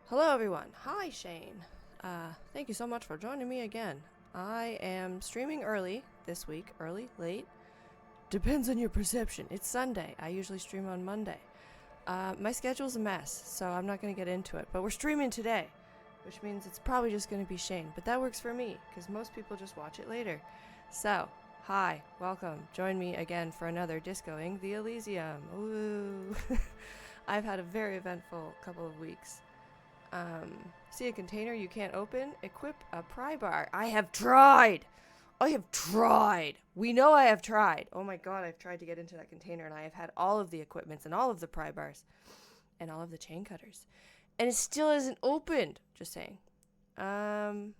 Hello everyone. Hi Shane. Thank you so much for joining me again. I am streaming early this week. Early? Late? Depends on your perception. It's Sunday. I usually stream on Monday. My schedule's a mess, so I'm not going to get into it. But we're streaming today, which means it's probably just going to be Shane. But that works for me, because most people just watch it later. So, hi. Welcome. Join me again for another Discoing the Elysium. Ooh. I've had a very eventful couple of weeks. See a container you can't open? Equip a pry bar. I have tried! We know I have tried. Oh my god, I've tried to get into that container and I have had all of the equipments and all of the pry bars and all of the chain cutters. And it still isn't opened. Just saying. The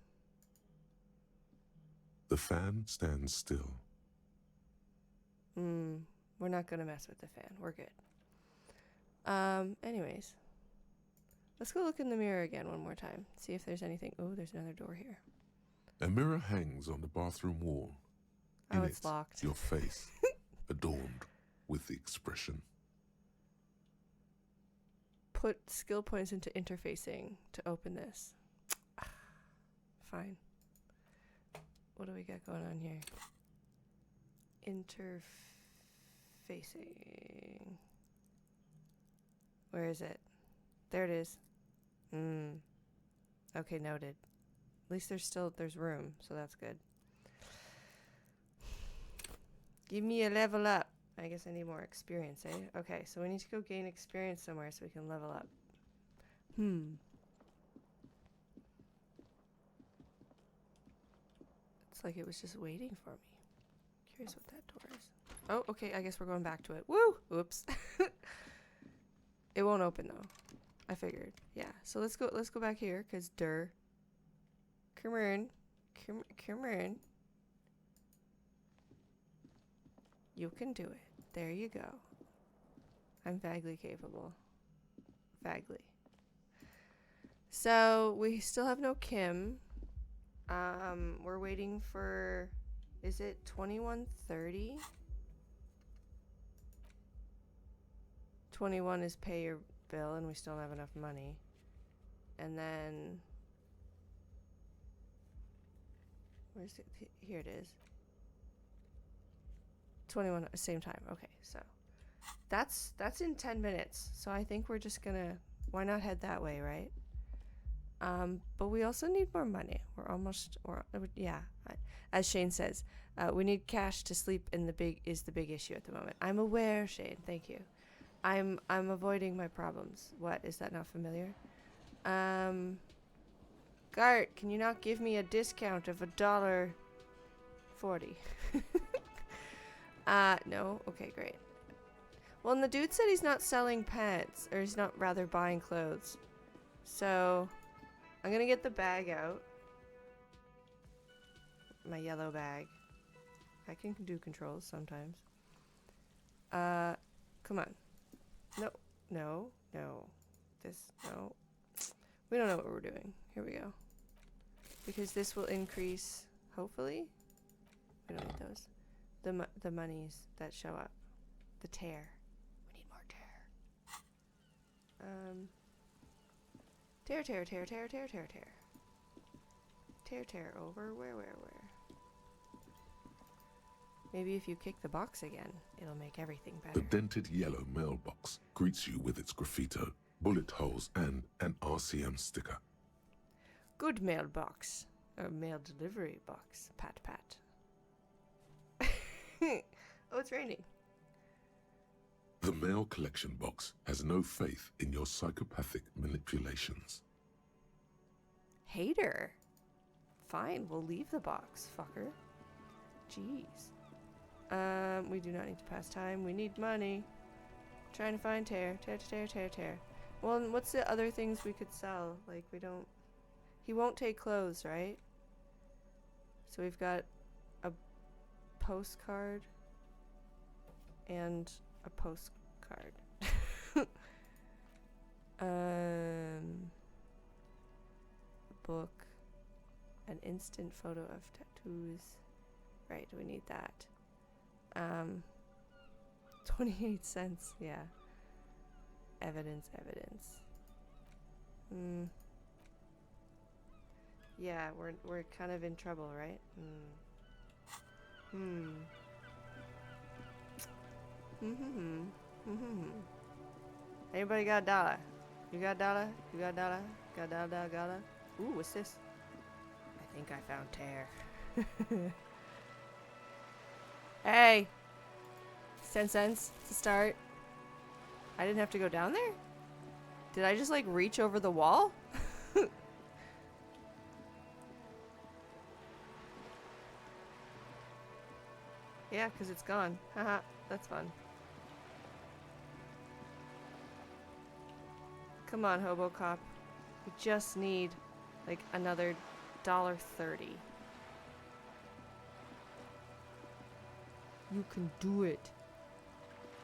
fan stands still. We're not gonna mess with the fan. We're good. Anyways. Let's go look in the mirror again one more time. See if there's anything. Oh, there's another door here. A mirror hangs on the bathroom wall. Oh, it's locked. Your face, adorned with the expression. Put skill points into interfacing to open this. Fine. What do we got going on here? Interfacing. Where is it? There it is. Okay, noted. At least there's room, so that's good. Give me a level up. I guess I need more experience, eh? Okay, so we need to go gain experience somewhere so we can level up. It's like it was just waiting for me. Curious what that door is. Oh, okay, I guess we're going back to it. Woo! Oops. It won't open though. I figured. Yeah. So let's go back here, cause Come on. You can do it. There you go. I'm vaguely capable. Vaguely. So we still have no Kim. We're waiting for, is it 21:30? 21 is pay your bill and we still don't have enough money. And then where's it? Here it is. 21 at the same time. Okay, so that's in 10 minutes. So I think we're just gonna, why not head that way, right? But we also need more money. As Shane says, we need cash to sleep in the big issue at the moment. I'm aware, Shane. Thank you. I'm avoiding my problems. What, is that not familiar? Gart, can you not give me a discount of $1.40? No? Okay, great. Well, and the dude said he's not selling pants, or he's not rather buying clothes. So, I'm gonna get the bag out. My yellow bag. I can do controls sometimes. Come on. No. This, no. We don't know what we're doing. Here we go. Because this will increase, hopefully. We don't need those. The monies that show up. The tear. We need more tear. Tear. Tear over. Where? Maybe if you kick the box again, it'll make everything better. The dented yellow mailbox greets you with its graffito, bullet holes, and an RCM sticker. Good mailbox. Or mail delivery box. Pat. Oh, it's raining. The mail collection box has no faith in your psychopathic manipulations. Hater. Fine, we'll leave the box, fucker. Jeez. We do not need to pass time. We need money. Trying to find tear. Well, and what's the other things we could sell? Like, we don't... He won't take clothes, right? So we've got a postcard and a postcard. A book. An instant photo of tattoos. Right, we need that. 28 cents, yeah. Evidence. Yeah, we're kind of in trouble, right? Anybody got a dollar? You got a dollar? You got a dollar? Got a dollar, dollar? Ooh, what's this? I think I found tear. Hey! 10 cents to start. I didn't have to go down there? Did I just like reach over the wall? Yeah, because it's gone. Haha, that's fun. Come on, Hobo Cop. We just need like another $1.30. You can do it.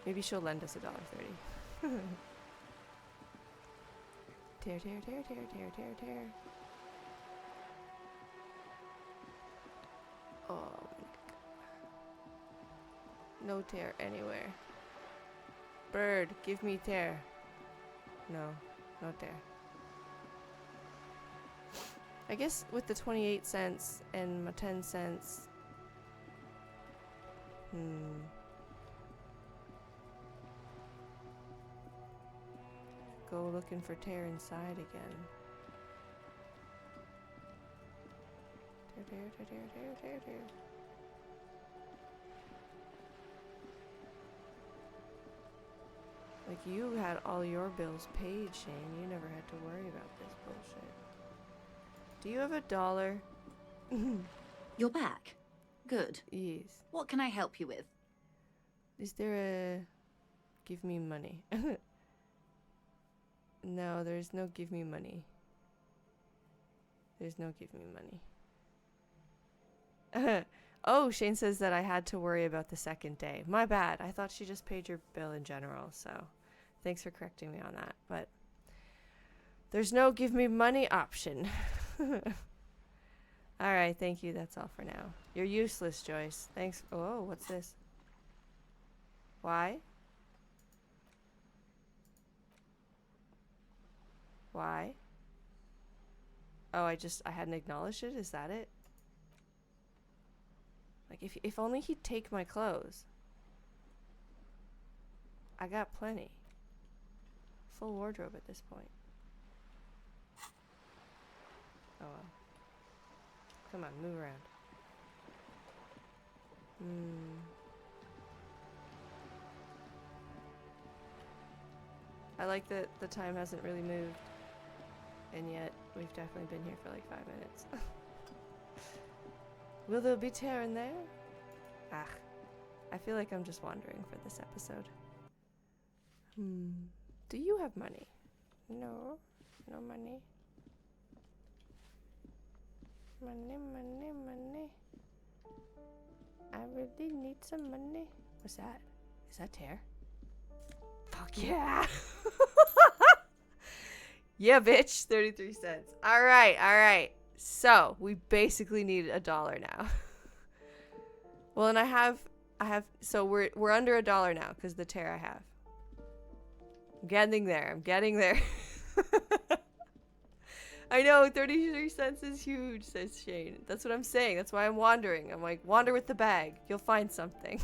Maybe she'll lend us $1.30. Tear, tear, tear, tear, tear, tear, tear. Oh, no tear anywhere. Bird, give me tear. No, no tear. I guess with the 28 cents and my 10 cents. Go looking for tear inside again. Tear, tear, tear, tear, tear, tear, tear. Like you had all your bills paid, Shane. You never had to worry about this bullshit. Do you have $1? You're back. Good. Yes. What can I help you with? Is there a give me money? No, there's no give me money. There's no give me money. Oh, Shane says that I had to worry about the second day. My bad. I thought she just paid your bill in general, so thanks for correcting me on that. But there's no give me money option. Alright, thank you. That's all for now. You're useless, Joyce. Thanks. Oh, what's this? Why? Why? Oh, I hadn't acknowledged it? Is that it? Like, if only he'd take my clothes. I got plenty. Full wardrobe at this point. Oh well. Come on, move around. I like that the time hasn't really moved. And yet, we've definitely been here for like 5 minutes. Will there be tear in there? Ah, I feel like I'm just wandering for this episode. Do you have money? No, no money. Money, money, money. I really need some money. What's that? Is that tear? Fuck yeah! Yeah, bitch. 33 cents. All right. So we basically need $1 now. Well, and I have. So we're under $1 now because the tear I have. I'm getting there. I know 33 cents is huge, says Shane. That's what I'm saying. That's why I'm wandering. I'm like, wander with the bag. You'll find something.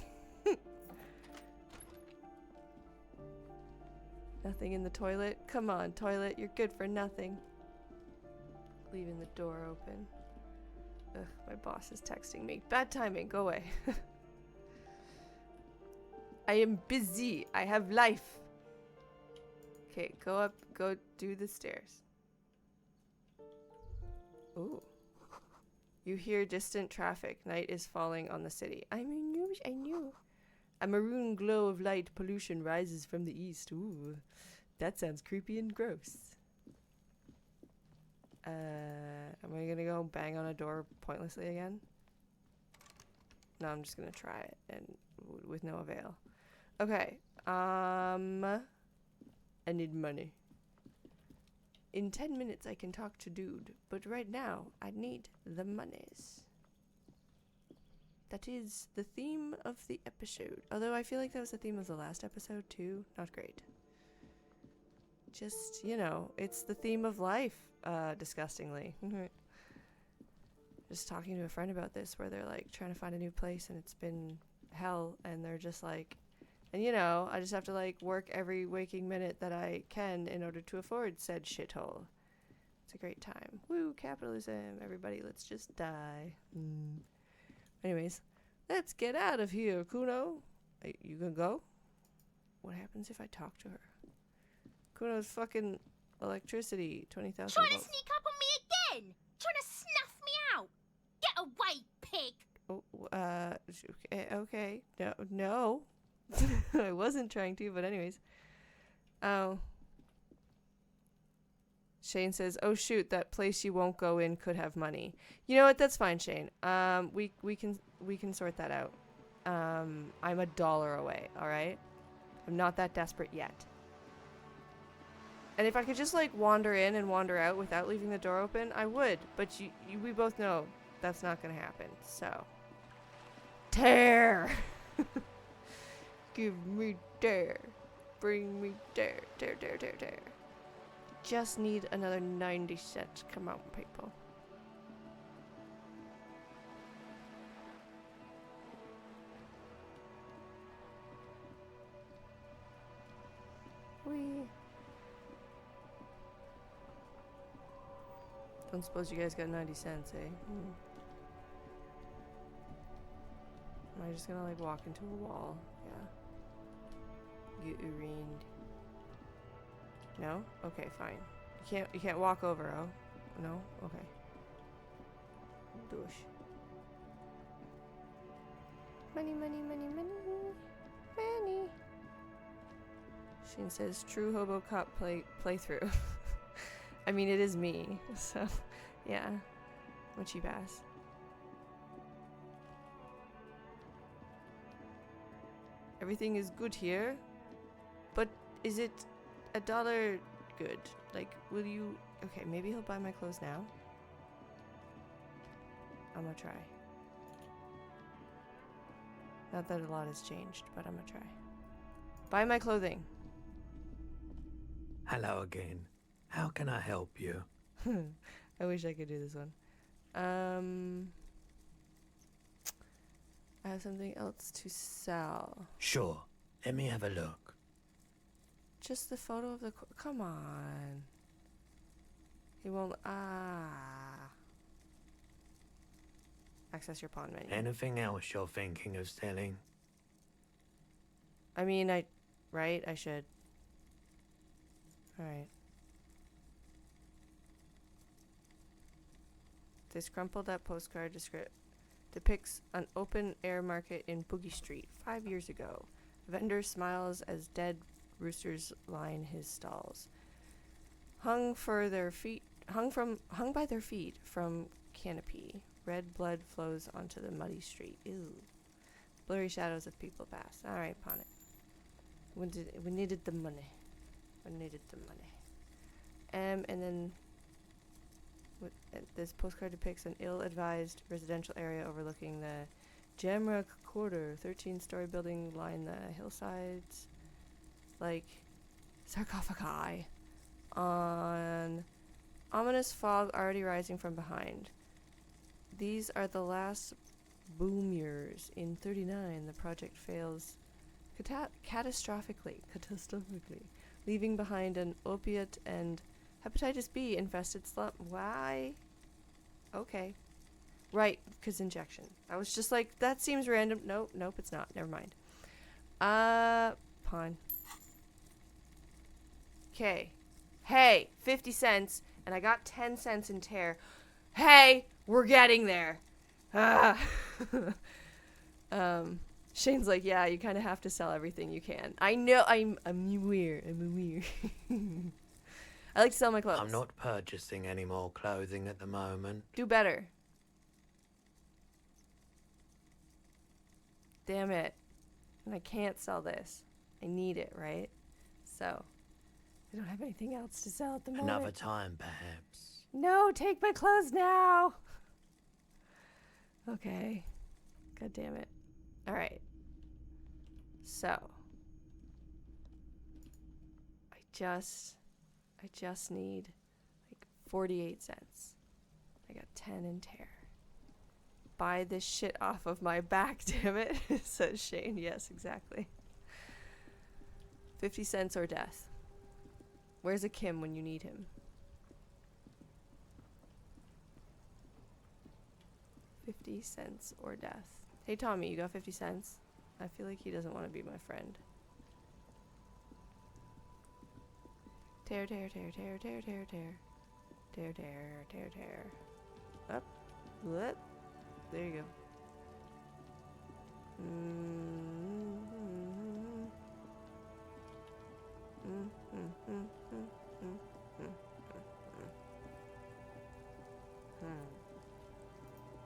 Nothing in the toilet? Come on, toilet. You're good for nothing. Leaving the door open. Ugh, my boss is texting me. Bad timing. Go away. I am busy. I have life. Okay, go up. Go do the stairs. Ooh. You hear distant traffic. Night is falling on the city. I knew. A maroon glow of light pollution rises from the east. Ooh, that sounds creepy and gross. Am I gonna go bang on a door pointlessly again? No, I'm just gonna try it, and with no avail. Okay, I need money. In 10 minutes I can talk to dude, but right now I need the monies. That is the theme of the episode. Although I feel like that was the theme of the last episode too. Not great. just, you know, it's the theme of life, disgustingly. Just talking to a friend about this where they're like trying to find a new place and it's been hell, and they're just like, and you know, I just have to like work every waking minute that I can in order to afford said shithole. It's a great time. Woo, capitalism, everybody, let's just die. Anyways, let's get out of here, Kuno. You gonna go? What happens if I talk to her? Kuno's fucking electricity, 20,000 Trying to volts. sneak up on me again! Trying to snuff me out! Get away, pig! Oh, okay. No. I wasn't trying to, but anyways. Oh. Shane says, "Oh shoot, that place you won't go in could have money." You know what? That's fine, Shane. We can sort that out. I'm $1 away. All right. I'm not that desperate yet. And if I could just like wander in and wander out without leaving the door open, I would. But we both know that's not gonna happen. So, tear. Give me dare. Bring me dare. Dare. Just need another 90 cents. Come on, people. Don't suppose you guys got 90 cents, eh? Am I just gonna like walk into a wall? Yeah. Get urined. No? Okay, fine. You can't walk over, oh? No? Okay. Douche. Money. Shane says, true Hobo Cop playthrough. I mean, it is me, so, yeah. I'm a cheap ass. Everything is good here, but is it $1 good? Like, will you... Okay, maybe he'll buy my clothes now. I'm gonna try. Not that a lot has changed, but I'm gonna try. Buy my clothing. Hello again. How can I help you? I wish I could do this one. I have something else to sell. Sure. Let me have a look. Just the photo of the... Come on. He won't... Access your pawn menu. Anything else you're thinking of selling? I mean, Right? I should. Alright. This crumpled up postcard depicts an open-air market in Boogie Street 5 years ago. A vendor smiles as dead roosters line his stalls. Hung by their feet from canopy. Red blood flows onto the muddy street. Ew. Blurry shadows of people pass. Alright, pawn it. We needed the money. And then this postcard depicts an ill-advised residential area overlooking the Jamrock Quarter. 13-story building line the hillsides like sarcophagi. On ominous fog already rising from behind. These are the last boom years. In 39, the project fails catastrophically, leaving behind an opiate and hepatitis B infested slum. Why? Okay. Right, because injection. I was just like, that seems random. Nope, it's not. Never mind. Pawn. Okay. Hey, 50 cents, and I got 10 cents in tear. Hey, we're getting there. Shane's like, yeah, you kind of have to sell everything you can. I know, I'm aware. I like to sell my clothes. I'm not purchasing any more clothing at the moment. Do better. Damn it. And I can't sell this. I need it, right? So, I don't have anything else to sell at the moment. Another time, perhaps. No, take my clothes now. Okay. God damn it. All right. So, I just I just need like 48 cents. I got 10 in tear. Buy this shit off of my back, damn it, says Shane. Yes, exactly. 50 cents or death. Where's a Kim when you need him? 50 cents or death. Hey, Tommy, you got 50 cents? I feel like he doesn't want to be my friend. Tear, tear, tear, tear, tear, tear, tear. Tear, tear, tear, tear. Up. What? There you go.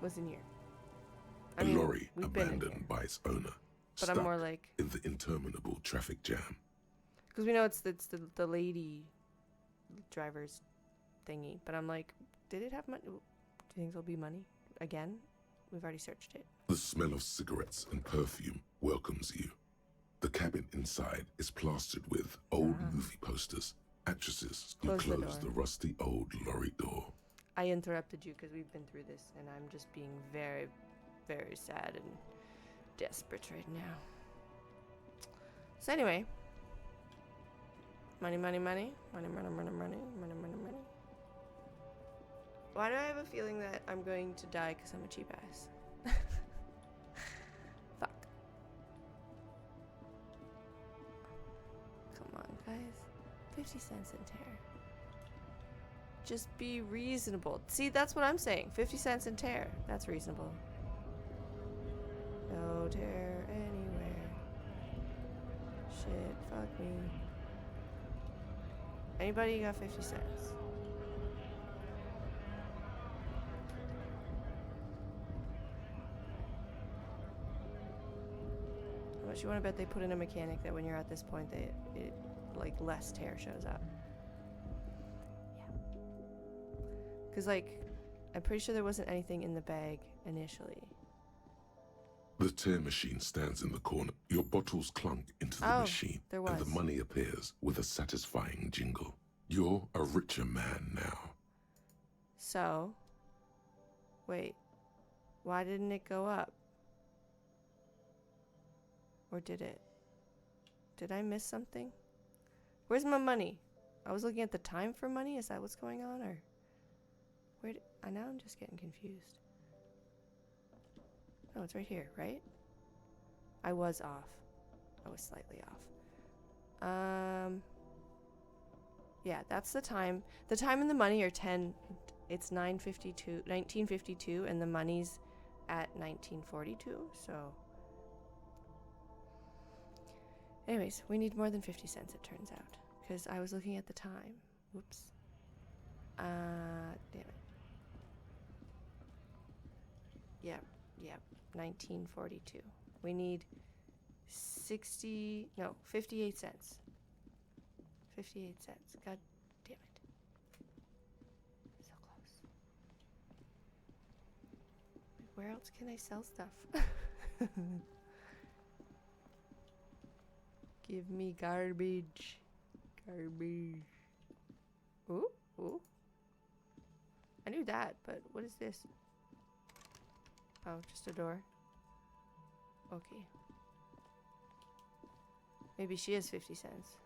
What's in here? A lorry we've been in here, abandoned by its owner, but stuck I'm more like, in the interminable traffic jam. because we know it's the lady driver's thingy, but I'm like, did it have money? Do you think there'll be money again? We've already searched it. The smell of cigarettes and perfume welcomes you. The cabin inside is plastered with old movie posters, actresses who Close the close door. the rusty old lorry door. I interrupted you because we've been through this, and I'm just being very, very sad and desperate right now. So anyway, money, money, money, money, money, money, money, money, money, money. Why do I have a feeling that I'm going to die because I'm a cheap ass? Fuck. Come on, guys. 50 cents in tear. Just be reasonable. See, that's what I'm saying. 50 cents in tear. That's reasonable. No tear anywhere. Shit, fuck me. Anybody got 50 cents? How much you want to bet they put in a mechanic that when you're at this point, it like less tear shows up? Because, like, I'm pretty sure there wasn't anything in the bag initially. The tear machine stands in the corner. Your bottles clunk into the machine, there and the was. money appears with a satisfying jingle. You're a richer man now. So, wait, why didn't it go up? Or did it? Did I miss something? Where's my money? I was looking at the time for money. Is that what's going on, or where? Now I'm just getting confused. No, it's right here, right? I was off. I was slightly off. Yeah, that's the time. The time and the money are 10. It's 1952, and the money's at 1942. So, anyways, we need more than 50 cents. It turns out, because I was looking at the time. Whoops. Damn it. Yep. 1942. We need 58 cents. 58 cents. God damn it. So close. Where else can I sell stuff? Give me garbage. Garbage. Ooh. I knew that, but what is this? Oh, just a door. Okay. Maybe she has 50 cents.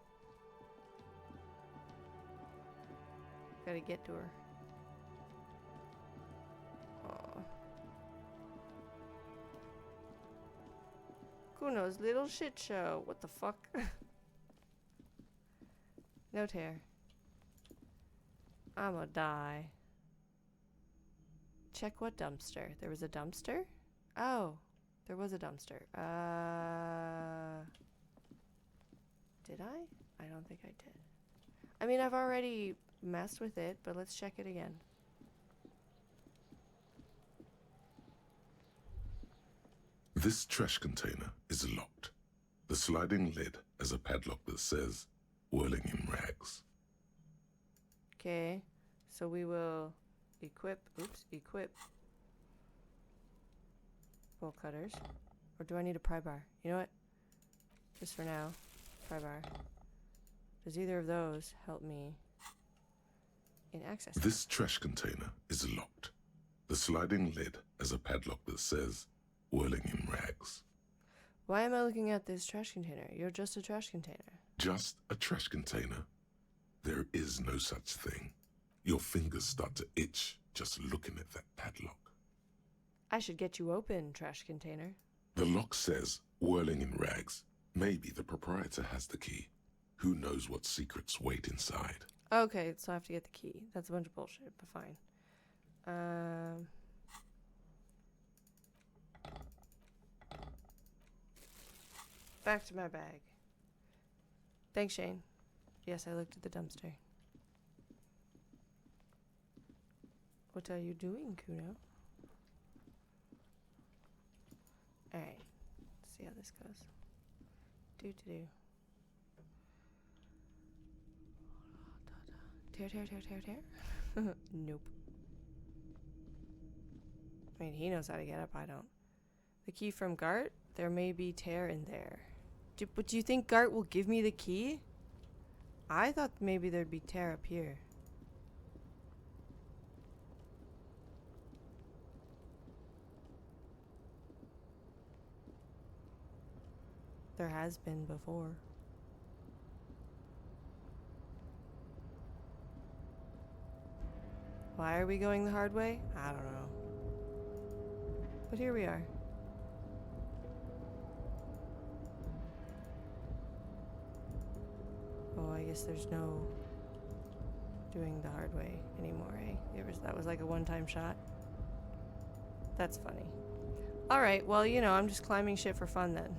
Gotta get to her. Aw. Kuno's little shit show. What the fuck? No tear. I'ma die. Check what dumpster. There was a dumpster? Oh, there was a dumpster. Did I? I don't think I did. I mean, I've already messed with it, but let's check it again. This trash container is locked. The sliding lid has a padlock that says, whirling in rags. Okay, so we will equip bolt cutters. Or do I need a pry bar? You know what? Just for now, pry bar. Does either of those help me access. This trash container is locked. The sliding lid has a padlock that says, whirling in rags. Why am I looking at this trash container? You're just a trash container. Just a trash container. There is no such thing. Your fingers start to itch just looking at that padlock. I should get you open, trash container. The lock says, whirling in rags. Maybe the proprietor has the key. Who knows what secrets wait inside? Okay, so I have to get the key. That's a bunch of bullshit, but fine. Back to my bag. Thanks, Shane. Yes, I looked at the dumpster. What are you doing, Kuno? Alright. Let's see how this goes. Do. Tear. Nope. I mean, he knows how to get up, I don't. The key from Gart? There may be tear in there. But do you think Gart will give me the key? I thought maybe there'd be tear up here. There has been before. Why are we going the hard way? I don't know. But here we are. Oh, I guess there's no doing the hard way anymore, eh? That was like a one-time shot. That's funny. Alright, well, you know, I'm just climbing shit for fun then.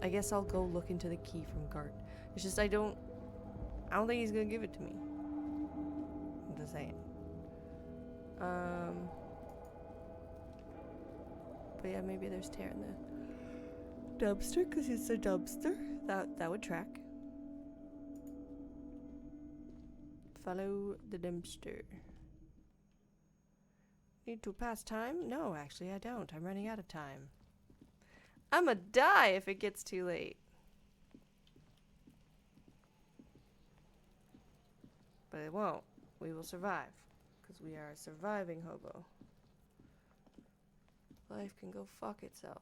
I guess I'll go look into the key from Gart. It's just I don't think he's gonna give it to me. I'm just saying. But yeah, maybe there's tear in the dumpster because it's a dumpster. That would track. Follow the dumpster. Need to pass time? No, actually I don't. I'm running out of time. I'ma die if it gets too late. But it won't. We will survive. Because we are a surviving hobo. Life can go fuck itself.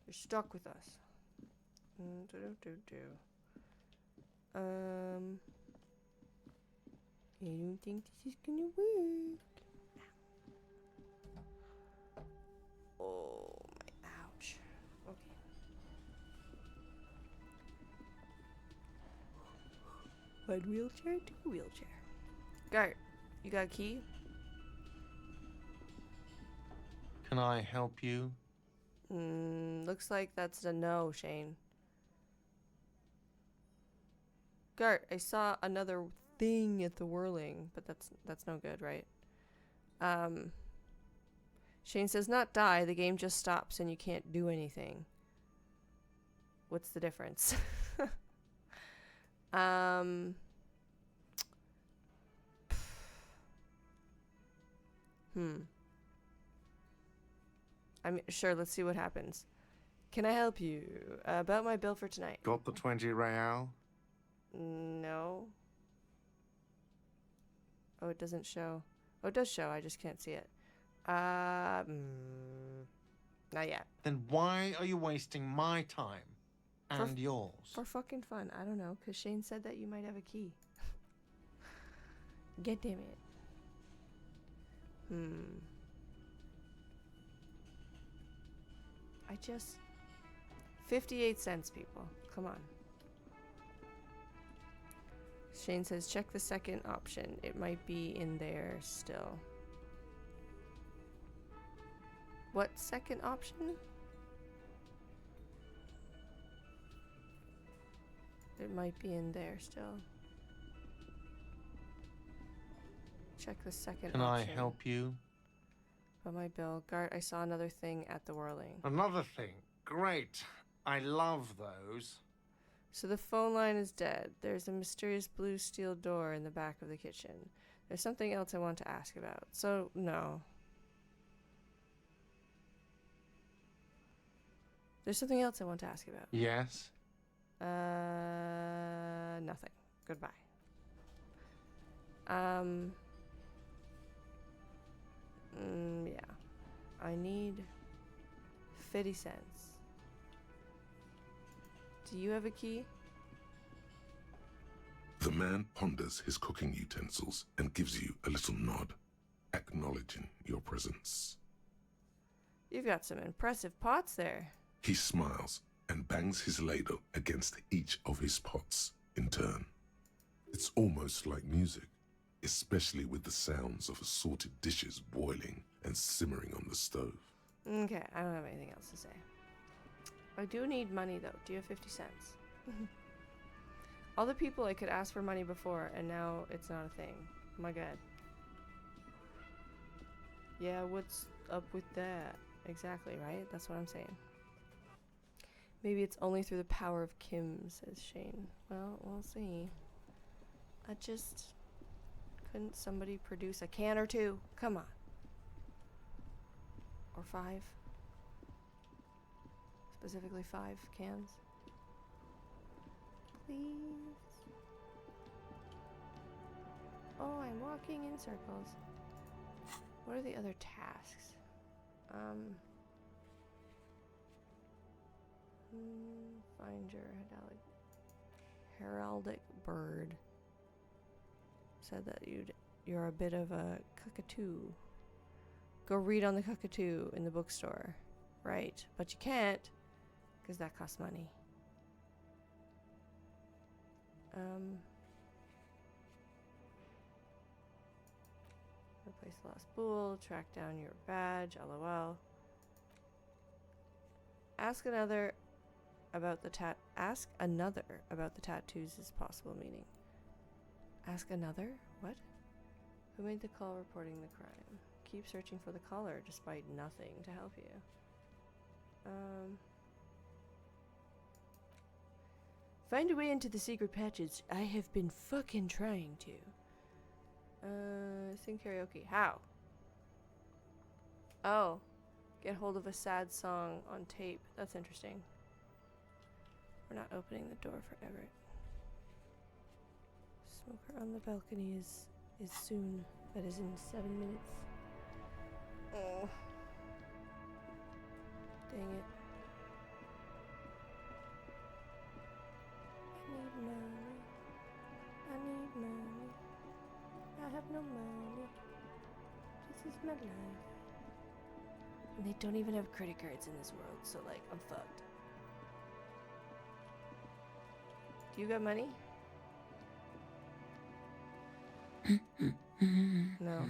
You're stuck with us. I don't think this is gonna work. Oh my, ouch. Okay. One wheelchair, two wheelchair. Gart, you got a key? Can I help you? Looks like that's a no, Shane. Gart, I saw another thing at the whirling, but that's no good, right? Shane says not die, the game just stops and you can't do anything. What's the difference? I mean, sure, let's see what happens. Can I help you? About my bill for tonight. Got the 20 real? No. Oh, it doesn't show. Oh, it does show, I just can't see it. Not yet. Then why are you wasting my time and yours? For fucking fun. I don't know, because Shane said that you might have a key. God damn it. 58 cents, people. Come on. Shane says, check the second option. It might be in there still. What second option? It might be in there still. Check the second Can option. I help you? About my bill. Gart, I saw another thing at the whirling. Another thing. Great. I love those. So the phone line is dead. There's a mysterious blue steel door in the back of the kitchen. There's something else I want to ask about. So, no. There's something else I want to ask about. Yes? Nothing. Goodbye. Yeah. I need 50 cents. Do you have a key? The man ponders his cooking utensils and gives you a little nod, acknowledging your presence. You've got some impressive pots there. He smiles and bangs his ladle against each of his pots in turn. It's almost like music, especially with the sounds of assorted dishes boiling and simmering on the stove. Okay, I don't have anything else to say. I do need money though. Do you have 50 cents? All the people I could ask for money before, and now it's not a thing. Oh my god. Yeah, what's up with that? Exactly, right? That's what I'm saying. Maybe it's only through the power of Kim, says Shane. Well, we'll see. Couldn't somebody produce a can or two? Come on. Or 5. Specifically 5 cans. Please. Oh, I'm walking in circles. What are the other tasks? Find your heraldic bird. Said that you're a bit of a cockatoo. Go read on the cockatoo in the bookstore. Right, but you can't, because that costs money. Replace the lost bull, track down your badge, lol. Ask another about the tattoos is possible meaning. Ask another? What? Who made the call reporting the crime? Keep searching for the caller despite nothing to help you. Find a way into the secret passage. I have been fucking trying to. Sing karaoke. How? Oh. Get hold of a sad song on tape. That's interesting. We're not opening the door for Everett. Smoker on the balcony is soon. That is in 7 minutes. Oh. Dang it. I need money. I have no money. This is my life. And they don't even have credit cards in this world, so like, I'm fucked. Do you got money? No.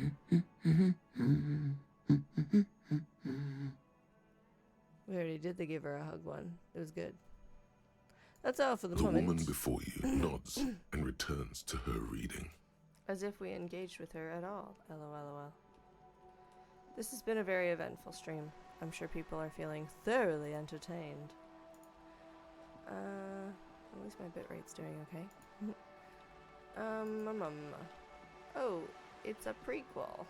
We already did the give her a hug one. It was good. That's all for the moment. The woman before you nods and returns to her reading. As if we engaged with her at all. LOL. This has been a very eventful stream. I'm sure people are feeling thoroughly entertained. At least my bitrate's doing okay. Oh, it's a prequel.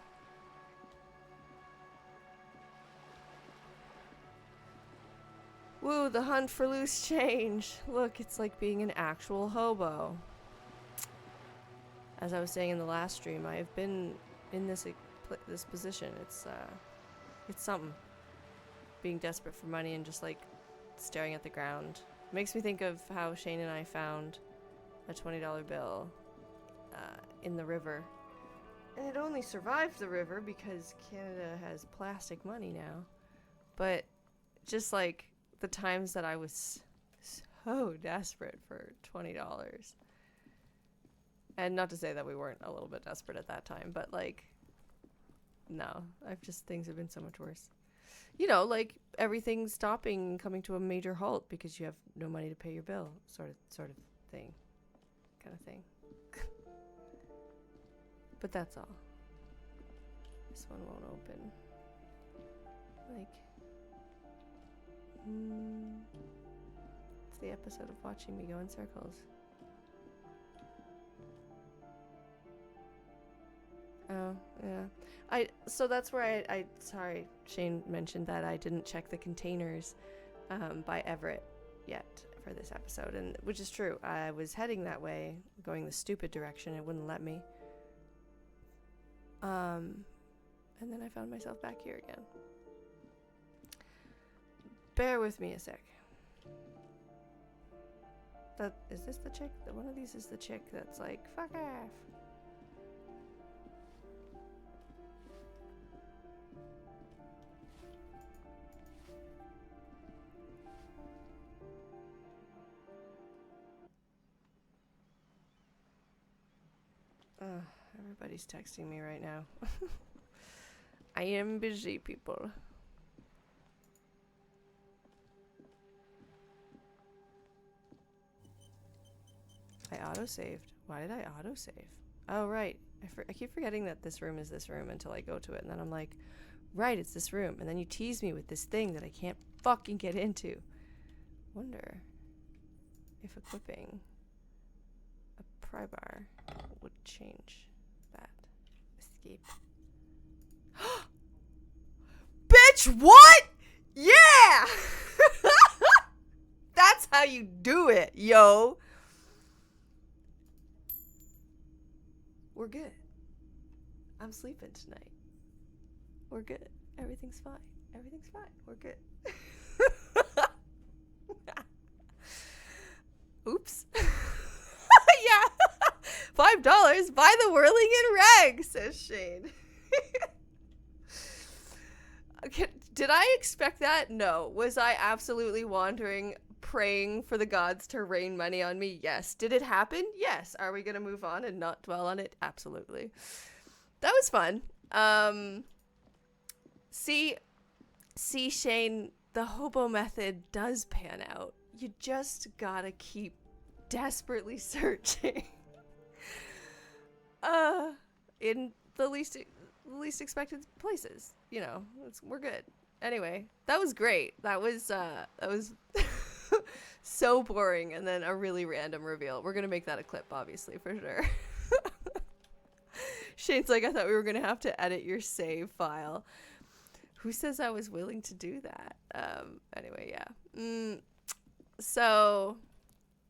Woo, the hunt for loose change. Look, it's like being an actual hobo. As I was saying in the last stream, I have been in this position. It's something. Being desperate for money and just like staring at the ground. Makes me think of how Shane and I found a $20 bill in the river. And it only survived the river because Canada has plastic money now. But just like the times that I was so desperate for $20. And not to say that we weren't a little bit desperate at that time, but like, no, things have been so much worse. You know, like everything stopping, coming to a major halt because you have no money to pay your bill, sort of thing, kind of thing. But that's all. This one won't open. Like, it's the episode of watching me go in circles. Oh, yeah. So that's where sorry, Shane mentioned that I didn't check the containers by Everett yet for this episode, and which is true. I was heading that way, going the stupid direction. It wouldn't let me. And then I found myself back here again. Bear with me a sec. Is this the chick? One of these is the chick that's like, fuck off. Everybody's texting me right now. I am busy, people. I autosaved. Why did I autosave? Oh, right. I keep forgetting that this room is this room until I go to it. And then I'm like, right, it's this room. And then you tease me with this thing that I can't fucking get into. Wonder if equipping a pry bar would change that. Escape. Bitch, what? Yeah! That's how you do it, yo. We're good. I'm sleeping tonight. We're good. Everything's fine. Everything's fine. We're good. Oops. Yeah. $5. Buy the whirling in rag, says Shane. Okay, did I expect that? No. Was I absolutely wandering, praying for the gods to rain money on me? Yes. Did it happen? Yes. Are we going to move on and not dwell on it? Absolutely. That was fun. See, Shane, the hobo method does pan out. You just gotta keep desperately searching. In the least expected places. You know, we're good. Anyway, that was great. That was so boring, and then a really random reveal. We're gonna make that a clip, obviously, for sure. Shane's like, I thought we were gonna have to edit your save file. Who says I was willing to do that? Anyway, yeah. So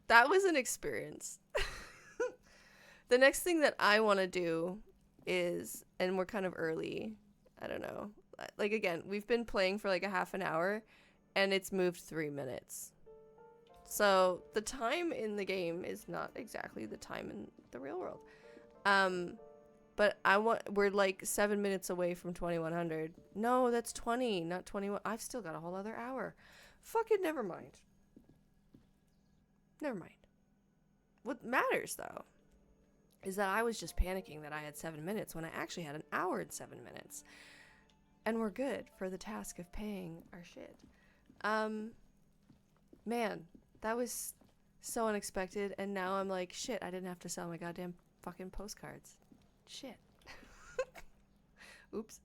that was an experience. The next thing that I want to do is, and we're kind of early, I don't know. Like, again, we've been playing for like a half an hour, and it's moved 3 minutes. So the time in the game is not exactly the time in the real world. But we're like 7 minutes away from 2100. No, that's 20, not 21. I've still got a whole other hour. Fuck it, never mind. Never mind. What matters, though, is that I was just panicking that I had 7 minutes when I actually had an hour and 7 minutes. And we're good for the task of paying our shit. Man, that was so unexpected, and now I'm like, shit, I didn't have to sell my goddamn fucking postcards. Shit. Oops.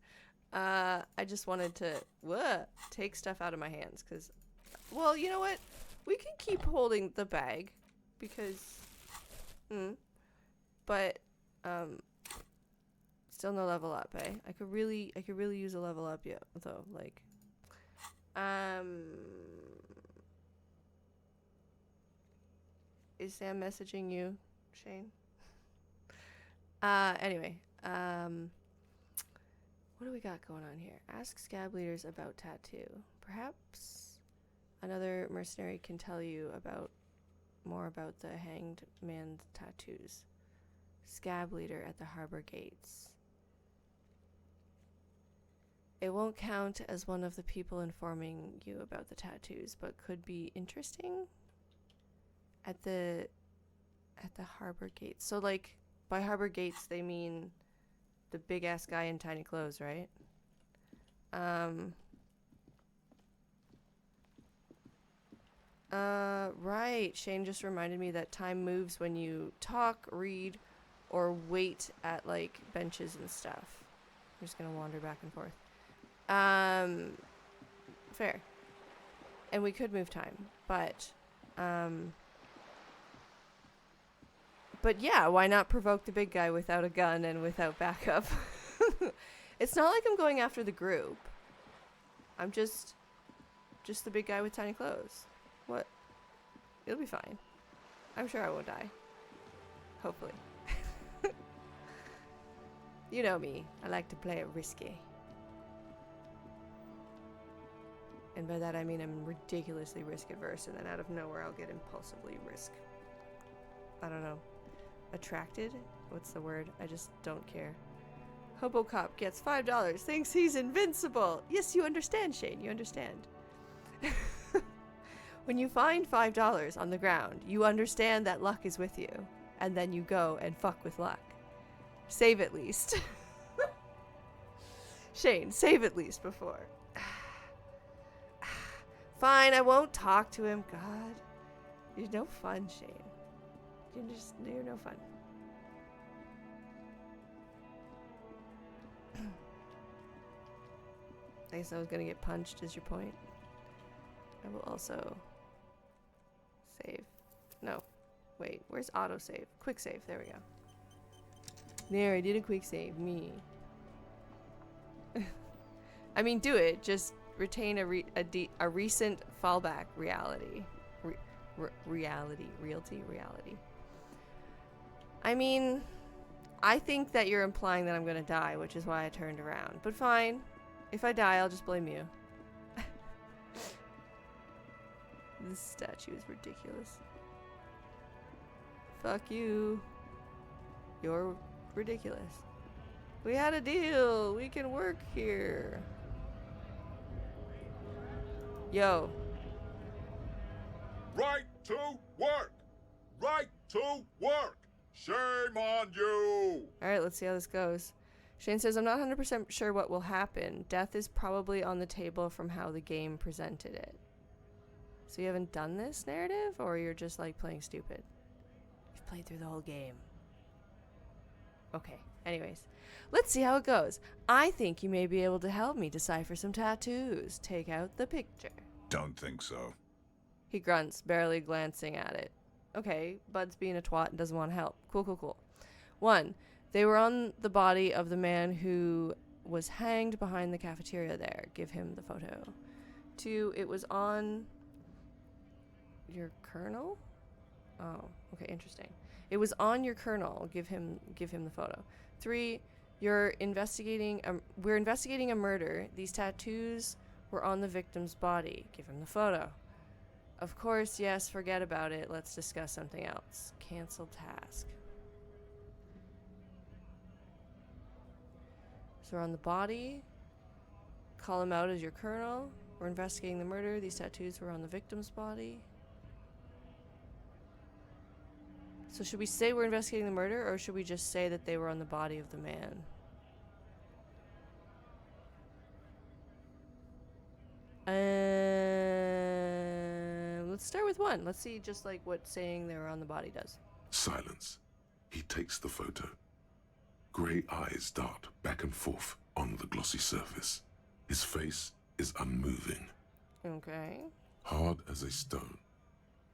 I just wanted to take stuff out of my hands, because, well, you know what? We can keep holding the bag, because, but, still no level up, eh? I could really use a level up, yeah, though, like, is Sam messaging you, Shane? Anyway, what do we got going on here? Ask scab leaders about tattoo. Perhaps another mercenary can tell you more about the hanged man's tattoos. Scab leader at the harbor gates. It won't count as one of the people informing you about the tattoos, but could be interesting at the harbor gates. So, like, by harbor gates, they mean the big-ass guy in tiny clothes, right? Right. Shane just reminded me that time moves when you talk, read, or wait at, like, benches and stuff. I'm just gonna wander back and forth. Fair. And we could move time, but yeah, why not provoke the big guy without a gun and without backup? It's not like I'm going after the group. I'm just the big guy with tiny clothes. What? It'll be fine. I'm sure I won't die. Hopefully. You know me. I like to play it risky. And by that I mean I'm ridiculously risk adverse, and then out of nowhere I'll get impulsively I don't know. Attracted? What's the word? I just don't care. Hobocop gets $5. Thinks he's invincible. Yes, you understand, Shane. You understand. When you find $5 on the ground, you understand that luck is with you. And then you go and fuck with luck. Save at least. Shane, save at least before. Fine, I won't talk to him. God. You're no fun, Shane. You're no fun. I guess I was gonna get punched, is your point? I will also save. No. Wait, where's autosave? Quick save, there we go. There, I did a quick save. Me. I mean, do it. Just retain a recent fallback reality. Reality. I mean, I think that you're implying that I'm gonna die, which is why I turned around. But fine. If I die, I'll just blame you. This statue is ridiculous. Fuck you. You're ridiculous. We had a deal. We can work here. Yo. Right to work! Right to work! Shame on you! Alright, let's see how this goes. Shane says, I'm not 100% sure what will happen. Death is probably on the table from how the game presented it. So you haven't done this narrative, or you're just like playing stupid? You've played through the whole game. Okay, anyways. Let's see how it goes. I think you may be able to help me decipher some tattoos. Take out the picture. Don't think so. He grunts, barely glancing at it. Okay, Bud's being a twat and doesn't want to help. Cool. 1. They were on the body of the man who was hanged behind the cafeteria there. Give him the photo. 2. It was on your kernel? Oh, okay, interesting. It was on your kernel. Give him the photo. 3. We're investigating a murder. These tattoos were on the victim's body. Give him the photo. Of course, yes, forget about it. Let's discuss something else. Cancel task. So we're on the body. Call him out as your colonel. We're investigating the murder. These tattoos were on the victim's body. So should we say we're investigating the murder, or should we just say that they were on the body of the man? Let's start with 1. Let's see just like what saying they were on the body does. Silence. He takes the photo. Grey eyes dart back and forth on the glossy surface. His face is unmoving. Okay. Hard as a stone.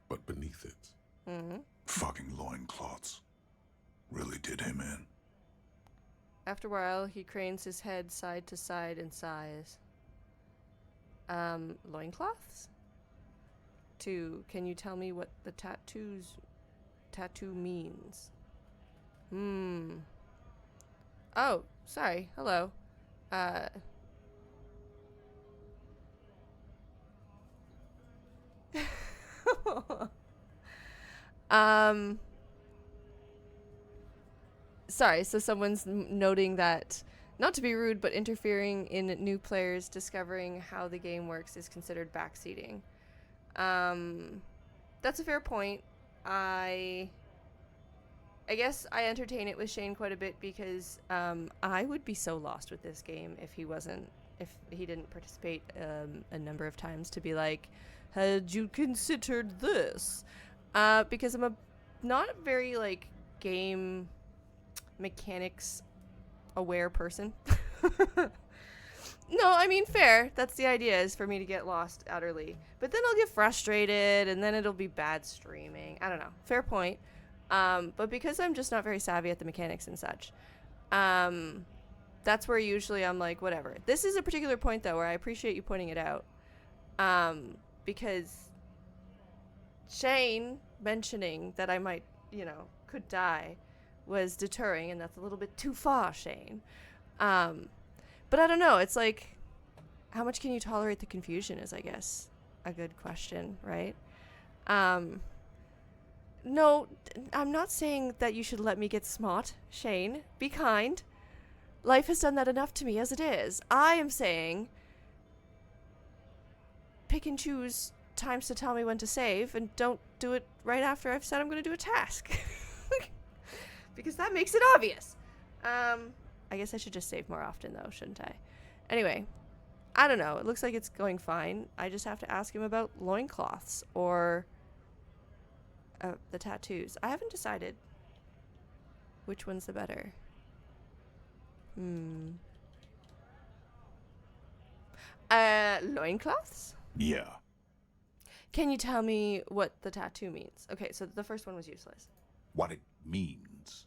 But beneath it. Mm-hmm. Fucking loincloths. Really did him in. After a while, he cranes his head side to side and sighs. Loincloths? 2. Can you tell me what the tattoo means? Oh, sorry. Hello. Sorry, so someone's noting that, not to be rude, but interfering in new players discovering how the game works is considered backseating. That's a fair point. I guess I entertain it with Shane quite a bit because I would be so lost with this game if he didn't participate a number of times to be like, had you considered this? Because I'm not a very like game mechanics aware person. No, I mean, fair. That's the idea, is for me to get lost utterly. But then I'll get frustrated, and then it'll be bad streaming. I don't know. Fair point. But because I'm just not very savvy at the mechanics and such, that's where usually I'm like, whatever. This is a particular point, though, where I appreciate you pointing it out. Because Shane mentioning that I might, could die was deterring, and that's a little bit too far, Shane. But I don't know. It's like, how much can you tolerate the confusion is, I guess, a good question, right? No, I'm not saying that you should let me get smart, Shane. Be kind. Life has done that enough to me as it is. I am saying pick and choose times to tell me when to save, and don't do it right after I've said I'm going to do a task. Because that makes it obvious. I guess I should just save more often, though, shouldn't I? Anyway, I don't know. It looks like it's going fine. I just have to ask him about loincloths or the tattoos. I haven't decided which one's the better. Loincloths? Yeah. Can you tell me what the tattoo means? Okay, so the first one was useless. What it means.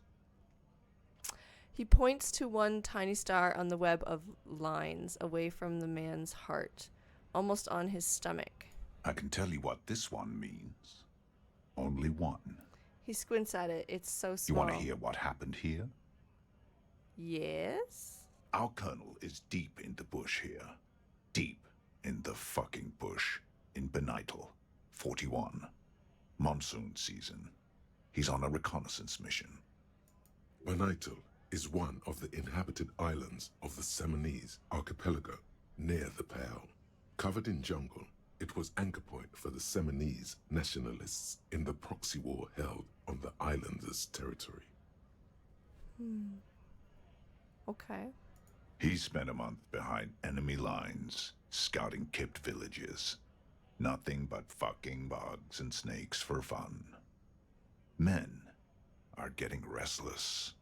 He points to one tiny star on the web of lines away from the man's heart, almost on his stomach. I can tell you what this one means. Only one. He squints at it. It's so You small. want to hear what happened here? Yes? Our colonel is deep in the bush here. Deep in the fucking bush. In Benital, 41. Monsoon season. He's on a reconnaissance mission. Benital is one of the inhabited islands of the Seminese archipelago near the Pale. Covered in jungle, it was anchor point for the Seminese nationalists in the proxy war held on the islanders' territory. Okay. He spent a month behind enemy lines, scouting kept villages. Nothing but fucking bugs and snakes for fun. Men are getting restless.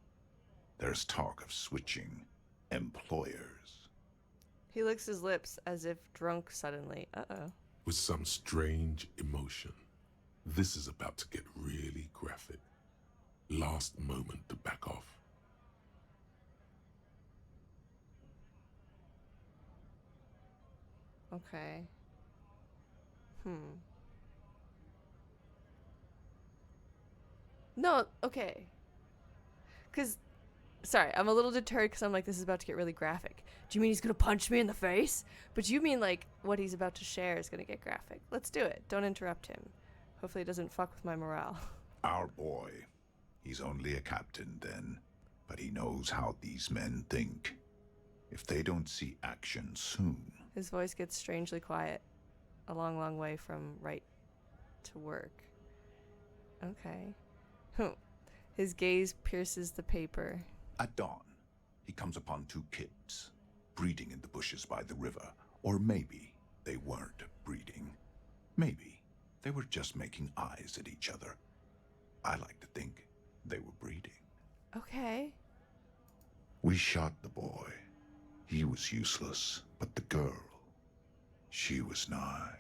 There's talk of switching employers. He licks his lips as if drunk suddenly. Uh-oh. With some strange emotion. This is about to get really graphic. Last moment to back off. Okay. No, okay. Sorry, I'm a little deterred because I'm like, this is about to get really graphic. Do you mean he's going to punch me in the face? But you mean like what he's about to share is going to get graphic. Let's do it. Don't interrupt him. Hopefully it doesn't fuck with my morale. Our boy. He's only a captain then, but he knows how these men think. If they don't see action soon. His voice gets strangely quiet. A long, long way from right to work. Okay. His gaze pierces the paper. At dawn, he comes upon two kids, breeding in the bushes by the river. Or maybe they weren't breeding. Maybe they were just making eyes at each other. I like to think they were breeding. Okay. We shot the boy. He was useless, but the girl, she was nice.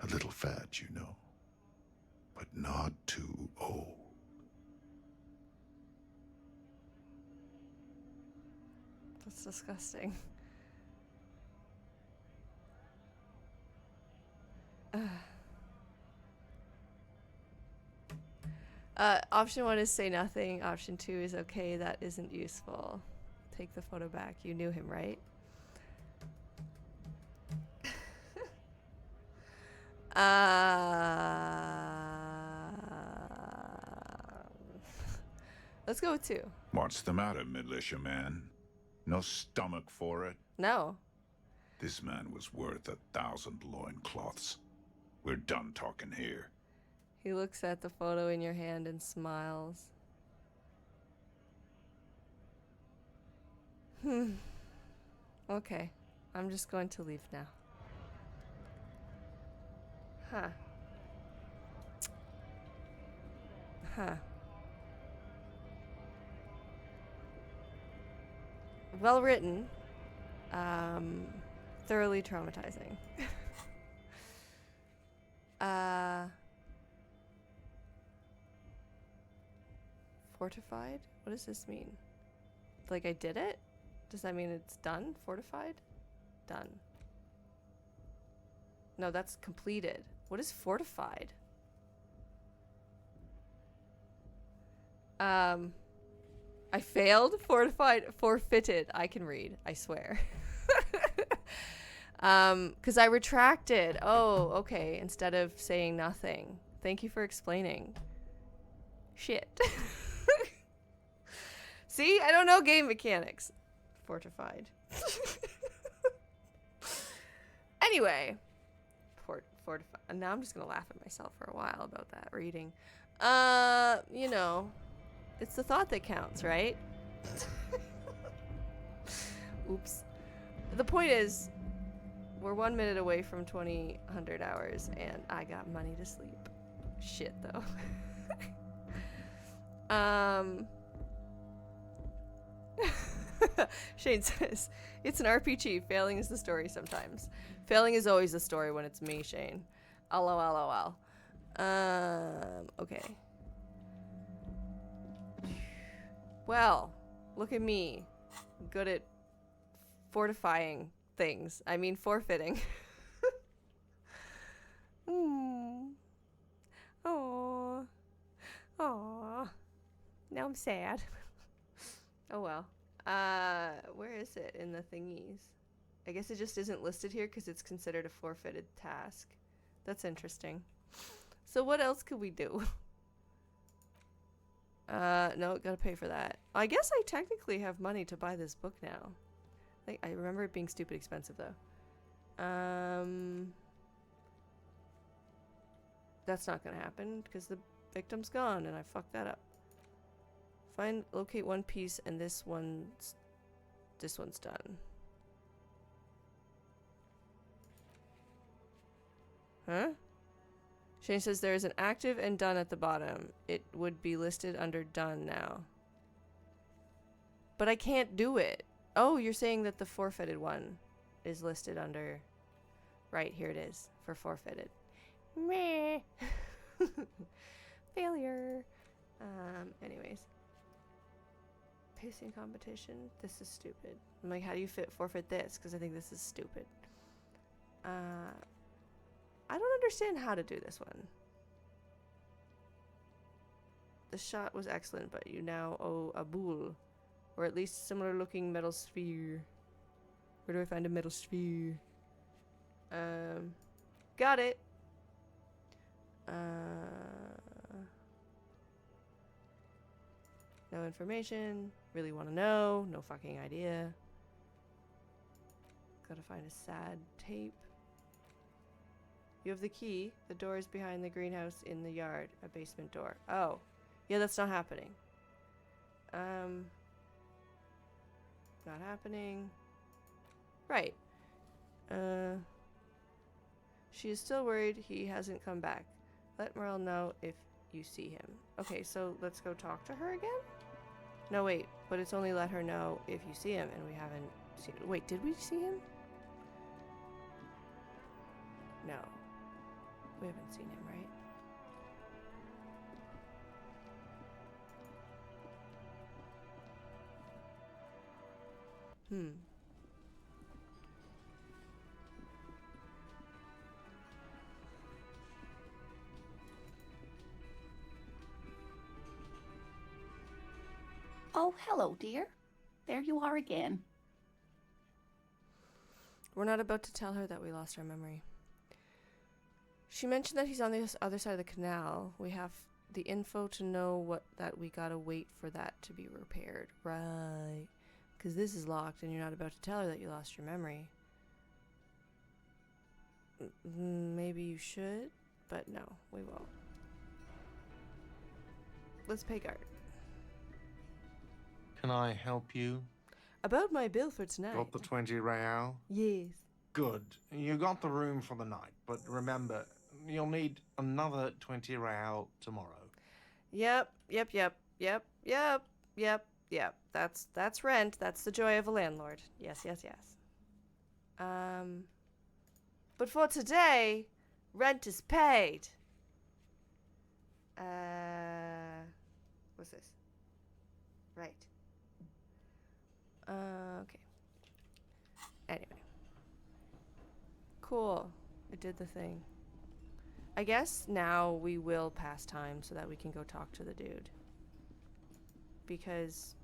A little fat, you know, but not too old. That's disgusting. Option 1 is say nothing. Option 2 is okay, that isn't useful. Take the photo back. You knew him, right? Let's go with 2. What's the matter, militiaman? No stomach for it? No. This man was worth 1,000 loincloths. We're done talking here. He looks at the photo in your hand and smiles. Okay. I'm just going to leave now. Well written. Thoroughly traumatizing. Fortified? What does this mean? Like I did it? Does that mean it's done? Fortified? Done. No, that's completed. What is fortified? I failed. Forfeited. I can read. I swear. Because I retracted. Oh, okay. Instead of saying nothing. Thank you for explaining. Shit. See, I don't know game mechanics. Fortified. Anyway. Fortified. Now I'm just gonna laugh at myself for a while about that reading. You know, it's the thought that counts, right? Oops. The point is, we're 1 minute away from 2,000 hours, and I got money to sleep. Shit, though. Shane says, it's an RPG. Failing is the story sometimes. Failing is always the story when it's me, Shane. LOL. Okay. Well, look at me. Good at fortifying things. I mean, forfeiting. Oh. Now I'm sad. Oh well. Where is it in the thingies? I guess it just isn't listed here because it's considered a forfeited task. That's interesting. So what else could we do? No, gotta pay for that. I guess I technically have money to buy this book now. I remember it being stupid expensive though. That's not gonna happen because the victim's gone and I fucked that up. Locate one piece and this one's done. Huh? Shane says there is an active and done at the bottom. It would be listed under done now. But I can't do it. Oh, you're saying that the forfeited one is listed under... Right, here it is. For forfeited. Meh. Failure. Anyways. Pacing competition. This is stupid. I'm like, how do you forfeit this? Because I think this is stupid. I don't understand how to do this one. The shot was excellent, but you now owe a boule. Or at least similar looking metal sphere. Where do I find a metal sphere? Got it. No information. Really want to know. No fucking idea. Gotta find a sad tape. You have the key. The door is behind the greenhouse in the yard. A basement door. Oh. Yeah, that's not happening. Not happening. Right. She is still worried he hasn't come back. Let Merle know if you see him. Okay, so let's go talk to her again? No, wait. But it's only let her know if you see him, and we haven't seen... Wait, did we see him? No. We haven't seen him, right? Oh, hello, dear. There you are again. We're not about to tell her that we lost our memory. She mentioned that he's on the other side of the canal. We have the info to know that we gotta wait for that to be repaired. Right. Because this is locked and you're not about to tell her that you lost your memory. Maybe you should, but no, we won't. Let's pay guard. Can I help you? About my bill for tonight. Got the 20 real? Yes. Good. You got the room for the night, but remember, you'll need another 20 real tomorrow. Yep. That's rent. That's the joy of a landlord. Yes. But for today, rent is paid. What's this? Right. Okay. Anyway. Cool. I did the thing. I guess now we will pass time so that we can go talk to the dude. because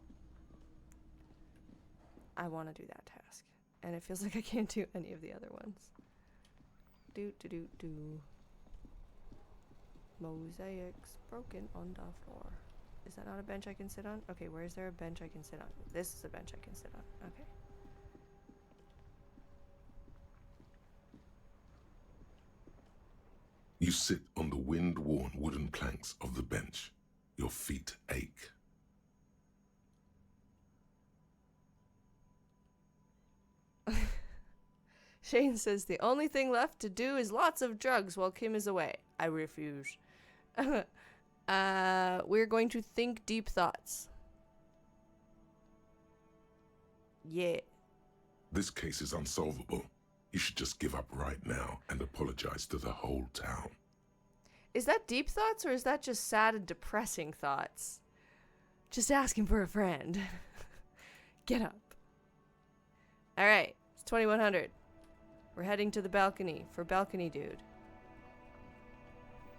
I want to do that task. And it feels like I can't do any of the other ones. Do. Mosaics broken on the floor. Is that not a bench I can sit on? Okay, where is there a bench I can sit on? This is a bench I can sit on. Okay. You sit on the wind-worn wooden planks of the bench. Your feet ache. Shane says the only thing left to do is lots of drugs while Kim is away. I refuse. We're going to think deep thoughts. Yeah. This case is unsolvable. You should just give up right now and apologize to the whole town. Is that deep thoughts or is that just sad and depressing thoughts? Just asking for a friend. Get up. All right, it's 2100. We're heading to the balcony for Balcony Dude.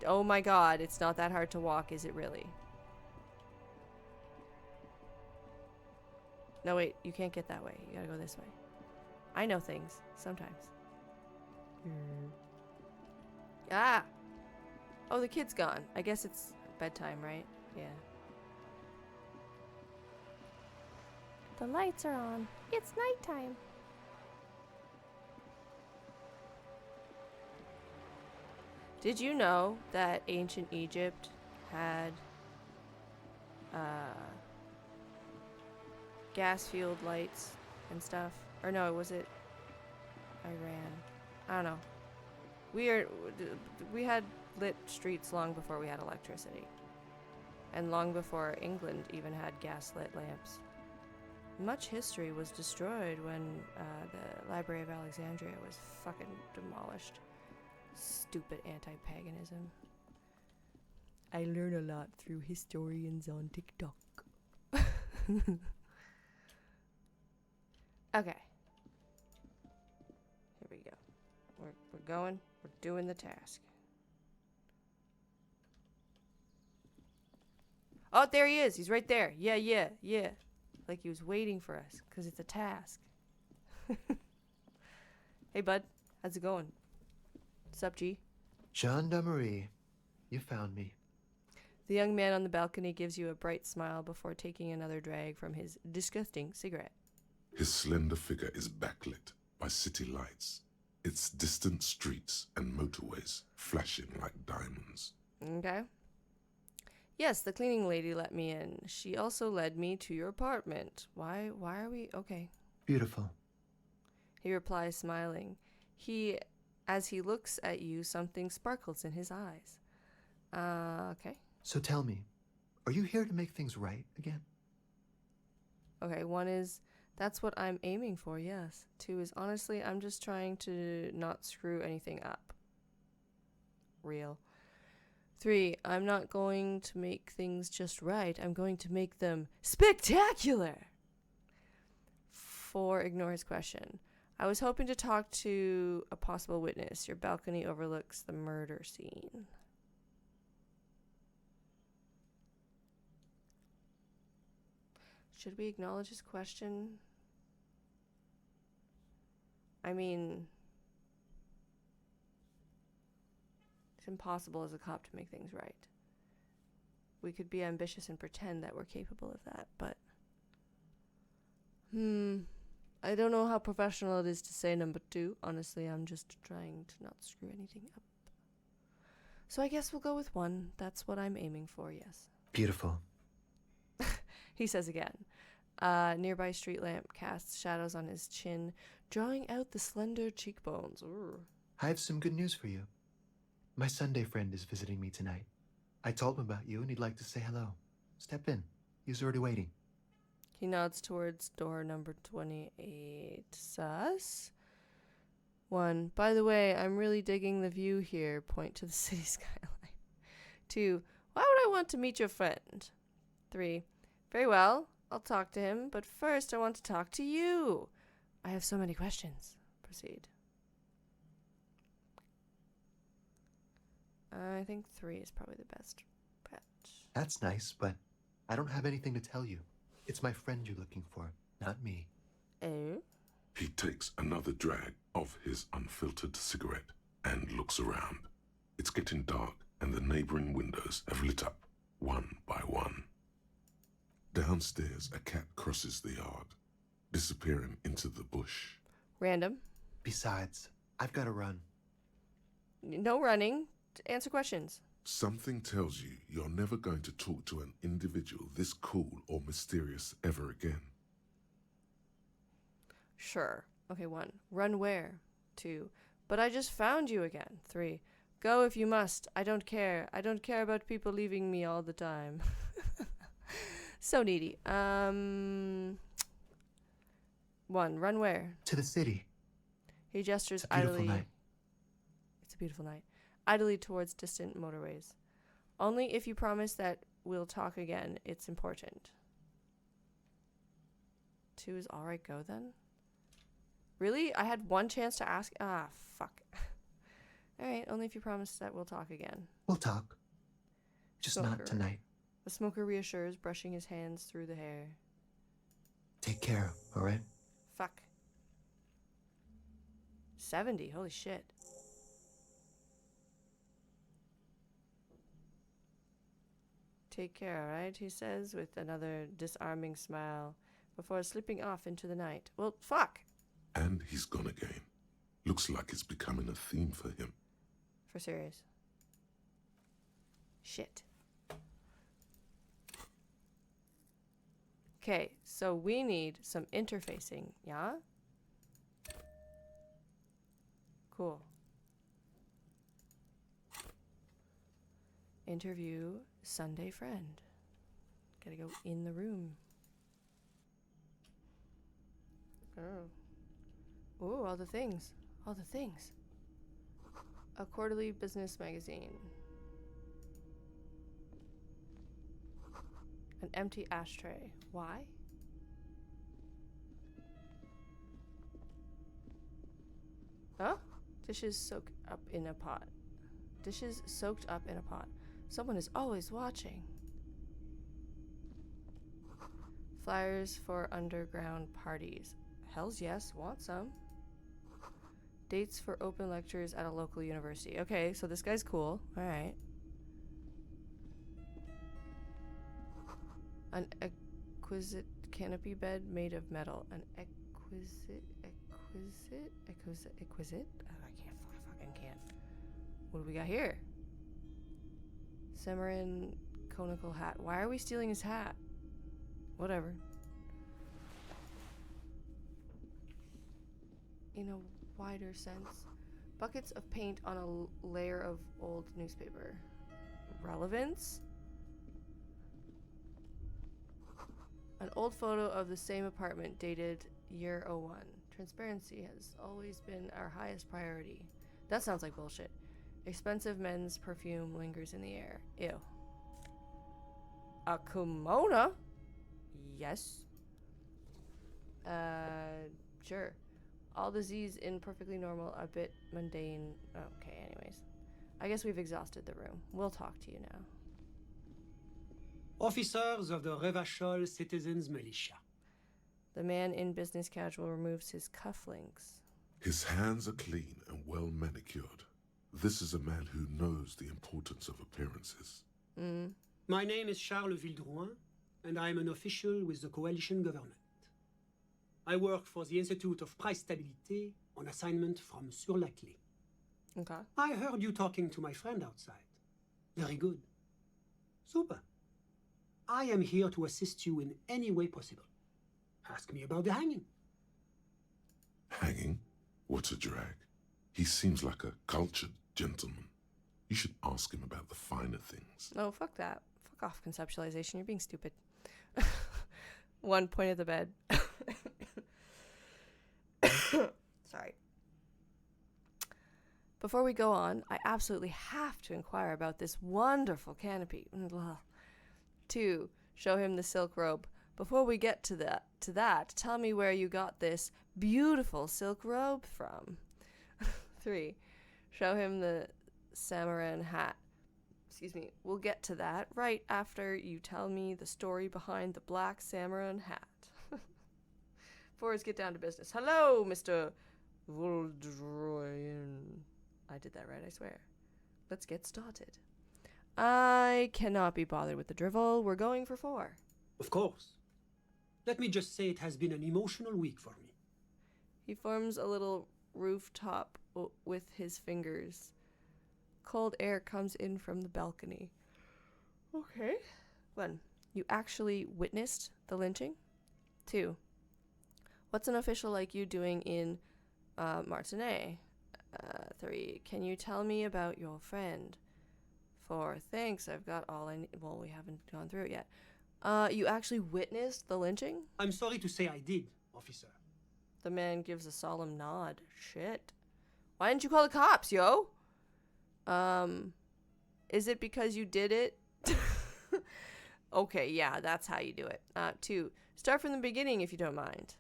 Oh my god, it's not that hard to walk, is it really? No, wait, you can't get that way. You gotta go this way. I know things, sometimes. Ah! Oh, the kid's gone. I guess it's bedtime, right? Yeah. The lights are on. It's nighttime. Did you know that ancient Egypt had gas-fueled lights and stuff? Or no, was it Iran? I don't know. We had lit streets long before we had electricity. And long before England even had gas-lit lamps. Much history was destroyed when the Library of Alexandria was fucking demolished. Stupid anti-paganism. I learn a lot through historians on TikTok. Okay. Here we go. We're going. We're doing the task. Oh, there he is. He's right there. Yeah. Like he was waiting for us, because it's a task. Hey, bud. How's it going? Sup, G? Gendarmerie, you found me. The young man on the balcony gives you a bright smile before taking another drag from his disgusting cigarette. His slender figure is backlit by city lights, its distant streets and motorways flashing like diamonds. Okay. Yes, the cleaning lady let me in. She also led me to your apartment. Why are we... Okay. Beautiful. He replies, smiling. As he looks at you, something sparkles in his eyes. Okay. So tell me, are you here to make things right again? Okay, one is, that's what I'm aiming for, yes. Two is, honestly, I'm just trying to not screw anything up. Real. Three, I'm not going to make things just right. I'm going to make them spectacular. Four, ignore his question. I was hoping to talk to a possible witness. Your balcony overlooks the murder scene. Should we acknowledge his question? I mean, it's impossible as a cop to make things right. We could be ambitious and pretend that we're capable of that, but... I don't know how professional it is to say number two. Honestly, I'm just trying to not screw anything up. So I guess we'll go with one. That's what I'm aiming for, yes. Beautiful. He says again. Nearby street lamp casts shadows on his chin, drawing out the slender cheekbones. Ooh. I have some good news for you. My Sunday friend is visiting me tonight. I told him about you and he'd like to say hello. Step in. He's already waiting. He nods towards door number 28. Sus? 1. By the way, I'm really digging the view here. Point to the city skyline. 2. Why would I want to meet your friend? 3. Very well. I'll talk to him, but first I want to talk to you. I have so many questions. Proceed. I think 3 is probably the best bet. That's nice, but I don't have anything to tell you. It's my friend you're looking for, not me. Oh? He takes another drag of his unfiltered cigarette and looks around. It's getting dark, and the neighboring windows have lit up, one by one. Downstairs, a cat crosses the yard, disappearing into the bush. Random. Besides, I've got to run. No running. Answer questions. Something tells you you're never going to talk to an individual this cool or mysterious ever again. Sure. Okay, 1. Run where? 2. But I just found you again. 3. Go if you must. I don't care. I don't care about people leaving me all the time. So needy. 1. Run where? To the city. He gestures It's a beautiful idly. night. It's a beautiful night. Idly towards distant motorways. Only if you promise that we'll talk again. It's important. 2 is alright, go then? Really? I had 1 chance to ask. Ah, fuck. Alright, only if you promise that we'll talk again. We'll talk. Just Smoker. not tonight. The smoker reassures, brushing his hands through the hair. Take care, all right? Fuck. 70, holy shit. Take care, alright? He says with another disarming smile before slipping off into the night. Well, fuck. And he's gone again. Looks like it's becoming a theme for him. For serious. Shit. Okay, so we need some interfacing, yeah? Cool. Interview Sunday friend. Gotta go in the room. Oh. Ooh, all the things. All the things. A quarterly business magazine. An empty ashtray. Why? Huh? Dishes soaked up in a pot. Dishes soaked up in a pot. Someone is always watching. Flyers for underground parties. Hells yes, want some. Dates for open lectures at a local university. Okay, so this guy's cool. Alright. An exquisite canopy bed made of metal. An exquisite? I fucking can't. What do we got here? Cimarron conical hat. Why are we stealing his hat? Whatever. In a wider sense. Buckets of paint on a layer of old newspaper. Relevance? An old photo of the same apartment dated year '01. Transparency has always been our highest priority. That sounds like bullshit. Expensive men's perfume lingers in the air. Ew. A kimono? Yes. Sure. All disease in perfectly normal, a bit mundane. Okay, anyways. I guess we've exhausted the room. We'll talk to you now. Officers of the Revachol Citizens Militia. The man in business casual removes his cufflinks. His hands are clean and well manicured. This is a man who knows the importance of appearances. My name is Charles Vildrouin, and I am an official with the coalition government. I work for the Institute of Price Stabilité on assignment from Sur-la-Clé. Okay. I heard you talking to my friend outside. Very good. Super. I am here to assist you in any way possible. Ask me about the hanging. Hanging? What a drag. He seems like a cultured gentleman. You should ask him about the finer things. No, fuck that. Fuck off conceptualization. You're being stupid. 1 point at the bed. Sorry. Before we go on, I absolutely have to inquire about this wonderful canopy. 2, show him the silk robe. Before we get to that, tell me where you got this beautiful silk robe from. 3, show him the Cimarron hat. excuse me, we'll get to that right after you tell me the story behind the black Samaran hat. Let's get down to business. Hello, Mr. Vuldroyan. I did that right, I swear. Let's get started. I cannot be bothered with the drivel. We're going for 4. Of course. Let me just say it has been an emotional week for me. He forms a little rooftop with his fingers. Cold air comes in from the balcony. Okay. 1. You actually witnessed the lynching? 2. What's an official like you doing in Martinet? 3. Can you tell me about your friend? 4. Thanks, I've got all I need. Well, we haven't gone through it yet. You actually witnessed the lynching? I'm sorry to say I did, officer. The man gives a solemn nod. Shit. Why didn't you call the cops, yo? Is it because you did it? Okay, yeah, that's how you do it. 2. Start from the beginning if you don't mind.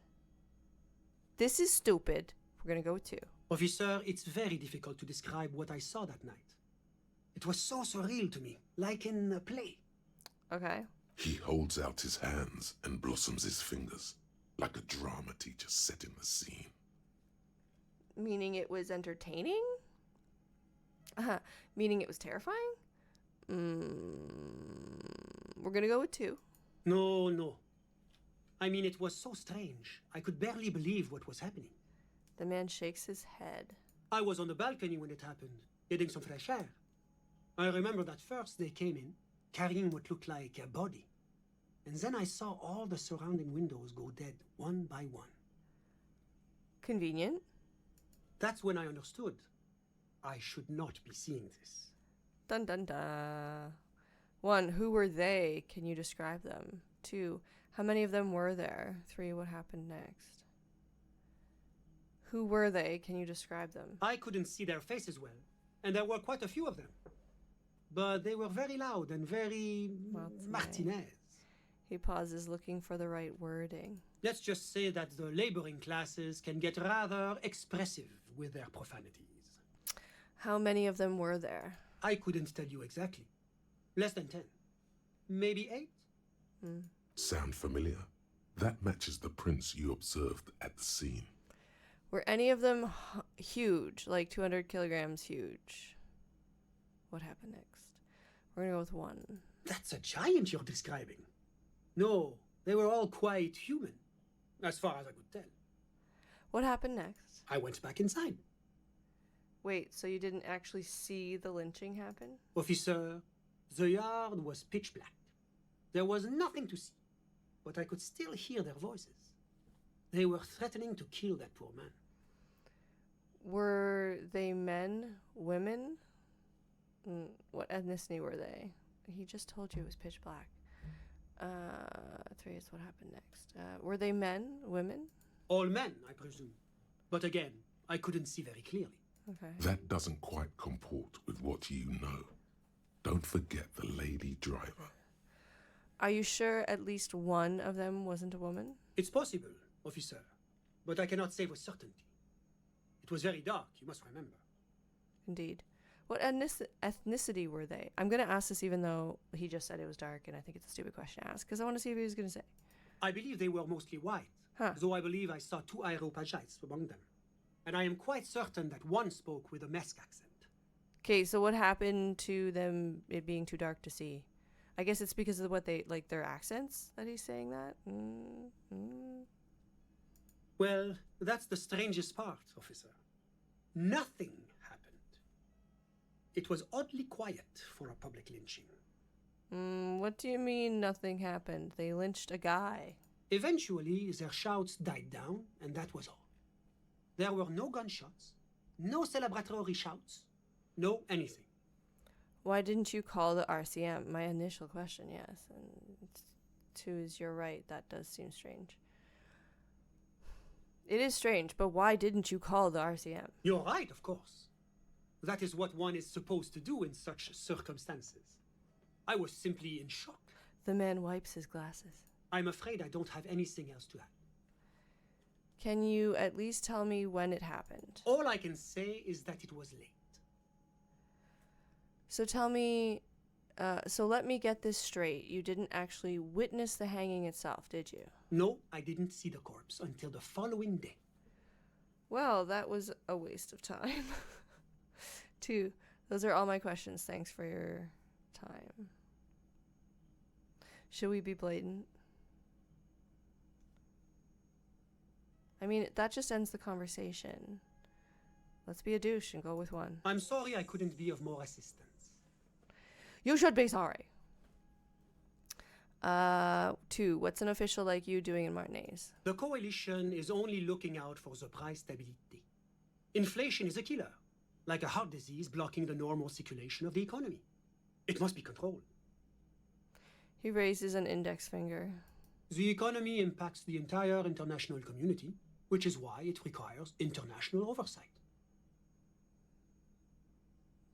This is stupid. We're gonna go with 2. Officer, it's very difficult to describe what I saw that night. It was so surreal to me, like in a play. Okay. He holds out his hands and blossoms his fingers, like a drama teacher setting the scene. Meaning it was entertaining? Meaning it was terrifying? We're gonna go with 2. No. I mean, it was so strange. I could barely believe what was happening. The man shakes his head. I was on the balcony when it happened, getting some fresh air. I remember that first they came in, carrying what looked like a body. And then I saw all the surrounding windows go dead, one by one. Convenient. That's when I understood. I should not be seeing this. Dun dun dun. 1. Who were they? Can you describe them? 2. How many of them were there? 3. What happened next? Who were they? Can you describe them? I couldn't see their faces well, and there were quite a few of them. But they were very loud and very Martinez. He pauses, looking for the right wording. Let's just say that the laboring classes can get rather expressive with their profanities. How many of them were there? I couldn't tell you exactly. Less than 10. Maybe 8? Sound familiar? That matches the prints you observed at the scene. Were any of them huge, like 200 kilograms huge? What happened next? We're gonna go with 1. That's a giant you're describing. No, they were all quite human, as far as I could tell. What happened next? I went back inside. Wait, so you didn't actually see the lynching happen? Officer, the yard was pitch black. There was nothing to see, but I could still hear their voices. They were threatening to kill that poor man. Were they men, women? What ethnicity were they? He just told you it was pitch black. 3 is what happened next. Were they men, women? All men, I presume. But again, I couldn't see very clearly. Okay. That doesn't quite comport with what you know. Don't forget the lady driver. Are you sure at least one of them wasn't a woman? It's possible, officer, but I cannot say with certainty. It was very dark, you must remember. Indeed. What ethnicity were they? I'm going to ask this even though he just said it was dark, and I think it's a stupid question to ask, because I want to see if he was going to say. I believe they were mostly white, though I believe I saw 2 Areopagites among them. And I am quite certain that one spoke with a Mesk accent. Okay, so what happened to them, it being too dark to see? I guess it's because of what they, like, their accents that he's saying that? Well, that's the strangest part, officer. Nothing happened. It was oddly quiet for a public lynching. What do you mean nothing happened? They lynched a guy. Eventually, their shouts died down, and that was all. There were no gunshots, no celebratory shouts, no anything. Why didn't you call the RCM? My initial question, yes. And 2 is you're right, that does seem strange. It is strange, but why didn't you call the RCM? You're right, of course. That is what one is supposed to do in such circumstances. I was simply in shock. The man wipes his glasses. I'm afraid I don't have anything else to add. Can you at least tell me when it happened? All I can say is that it was late. So tell me, So let me get this straight. You didn't actually witness the hanging itself, did you? No, I didn't see the corpse until the following day. Well, that was a waste of time. 2. Those are all my questions. Thanks for your time. Should we be blatant? I mean, that just ends the conversation. Let's be a douche and go with 1. I'm sorry I couldn't be of more assistance. You should be sorry. 2. What's an official like you doing in Martinez? The coalition is only looking out for the price stability. Inflation is a killer, like a heart disease blocking the normal circulation of the economy. It must be controlled. He raises an index finger. The economy impacts the entire international community, which is why it requires international oversight.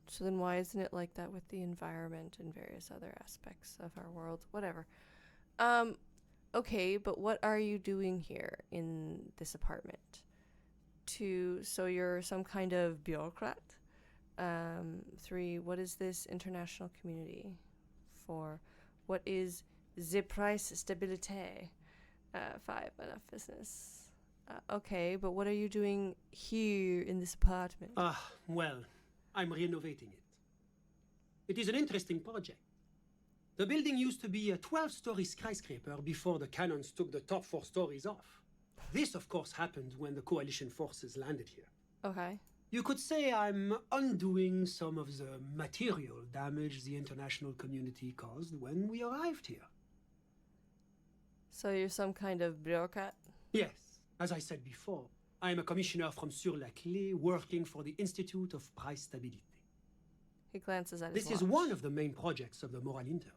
So then why isn't it like that with the environment and various other aspects of our world? Whatever. Okay, but what are you doing here in this apartment? So you're some kind of bureaucrat? 3, what is this international community? 4, what is the price stabilité? 5, enough business. Okay, but what are you doing here in this apartment? Well, I'm renovating it. It is an interesting project. The building used to be a 12-story skyscraper before the cannons took the top 4 stories off. This, of course, happened when the coalition forces landed here. Okay. You could say I'm undoing some of the material damage the international community caused when we arrived here. So you're some kind of bureaucrat? Yes. As I said before, I am a commissioner from Sur-la-Clé working for the Institute of Price Stabilité. He glances at his This is watch. one of the main projects of the Moral Intern.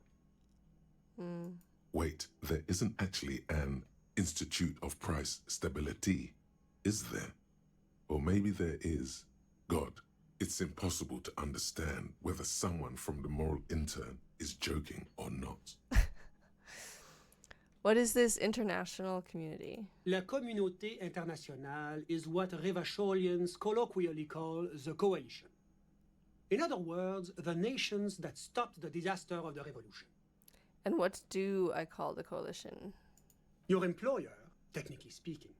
Wait, there isn't actually an Institute of Price Stability, is there? Or maybe there is. God, it's impossible to understand whether someone from the Moral Intern is joking or not. What is this international community? La Communauté Internationale is what Revacholians colloquially call the coalition. In other words, the nations that stopped the disaster of the revolution. And what do I call the coalition? Your employer, technically speaking.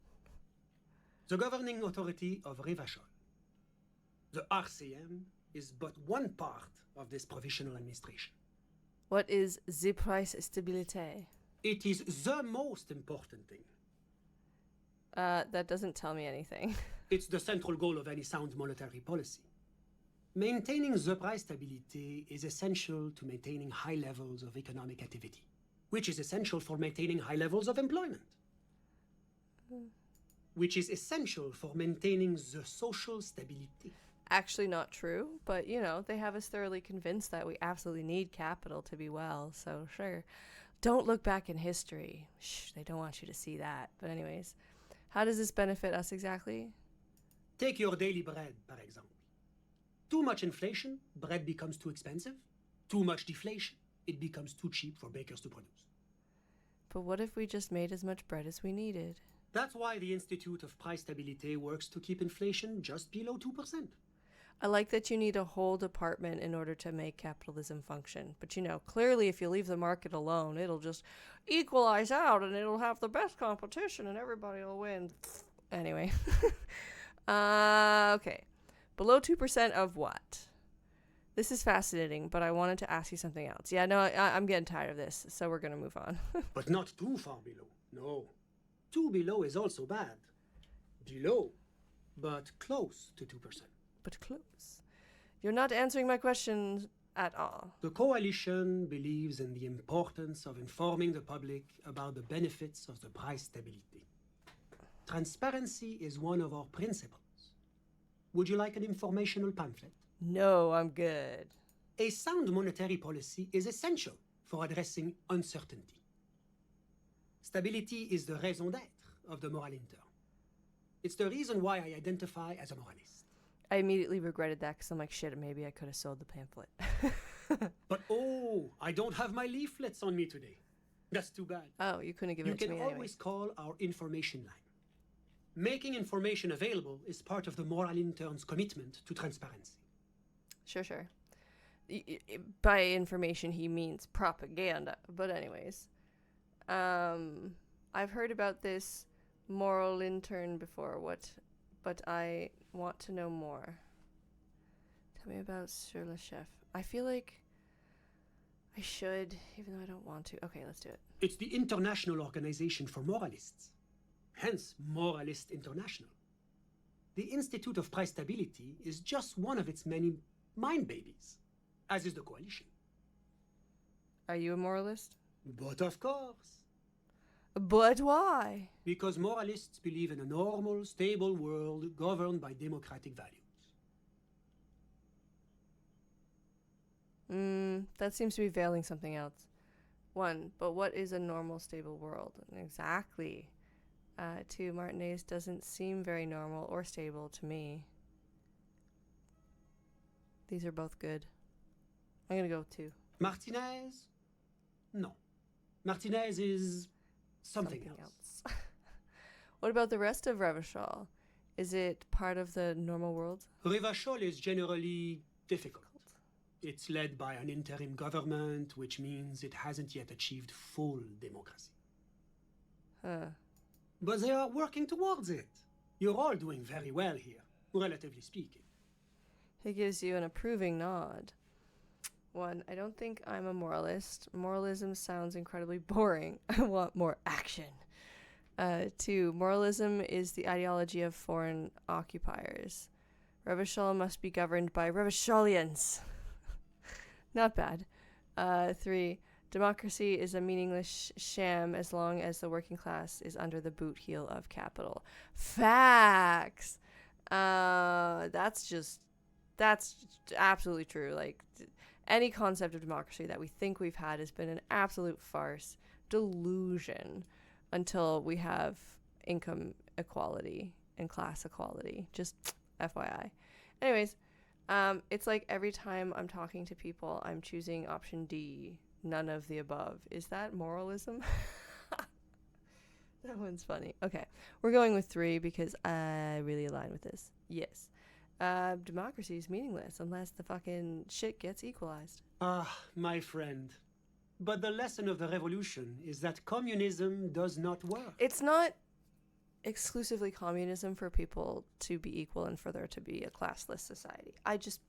The governing authority of Revachol. The RCM is but one part of this provisional administration. What is the price stabilité? It is the most important thing. That doesn't tell me anything. It's the central goal of any sound monetary policy. Maintaining the price stability is essential to maintaining high levels of economic activity, which is essential for maintaining high levels of employment, which is essential for maintaining the social stability. Actually not true, but you know, they have us thoroughly convinced that we absolutely need capital to be well, so sure. Don't look back in history. Shh, they don't want you to see that. But anyways, how does this benefit us exactly? Take your daily bread, par exemple. Too much inflation, bread becomes too expensive. Too much deflation, it becomes too cheap for bakers to produce. But what if we just made as much bread as we needed? That's why the Institute of Price Stabilité works to keep inflation just below 2%. I like that you need a whole department in order to make capitalism function. But you know, clearly if you leave the market alone, it'll just equalize out and it'll have the best competition and everybody will win. Anyway. Okay. Below 2% of what? This is fascinating, but I wanted to ask you something else. Yeah, no, I'm getting tired of this, so we're going to move on. But not too far below. No. Too below is also bad. Below, but close to 2%. But close. You're not answering my questions at all. The coalition believes in the importance of informing the public about the benefits of the price stability. Transparency is one of our principles. Would you like an informational pamphlet? No, I'm good. A sound monetary policy is essential for addressing uncertainty. Stability is the raison d'être of the Moral Intern. It's the reason why I identify as a moralist. I immediately regretted that because I'm like, shit, maybe I could have sold the pamphlet. But I don't have my leaflets on me today. That's too bad. Oh, you couldn't give it to me You can always call our information line. Making information available is part of the Moral Intern's commitment to transparency. Sure. by information he means propaganda. But anyways, I've heard about this moral intern before. But I want to know more. Tell me about Sur le Chef. I feel like I should, even though I don't want to. Okay, let's do it. It's the International Organization for Moralists, hence Moralist International. The Institute of Price Stability is just one of its many mind babies, as is the Coalition. Are you a moralist? But of course. But why? Because moralists believe in a normal, stable world governed by democratic values. That seems to be veiling something else. 1, but what is a normal, stable world? Exactly. 2, Martinez doesn't seem very normal or stable to me. These are both good. I'm gonna go with 2. Martinez? No. Martinez is something else. What about the rest of Revachol? Is it part of the normal world? Revachol is generally difficult. It's led by an interim government, which means it hasn't yet achieved full democracy. But they are working towards it. You're all doing very well here, relatively speaking. He gives you an approving nod. 1, I don't think I'm a moralist. Moralism sounds incredibly boring. I want more action. 2, moralism is the ideology of foreign occupiers. Revachol must be governed by Revacholians. Not bad. 3, democracy is a meaningless sham as long as the working class is under the boot heel of capital. Facts! That's absolutely true. Like, any concept of democracy that we think we've had has been an absolute farce, delusion, until we have income equality and class equality. Just FYI. Anyways, it's like every time I'm talking to people, I'm choosing option D, none of the above. Is that moralism? That one's funny. Okay, we're going with 3 because I really align with this. Yes. Democracy is meaningless unless the fucking shit gets equalized. My friend. But the lesson of the revolution is that communism does not work. It's not exclusively communism for people to be equal and for there to be a classless society. I just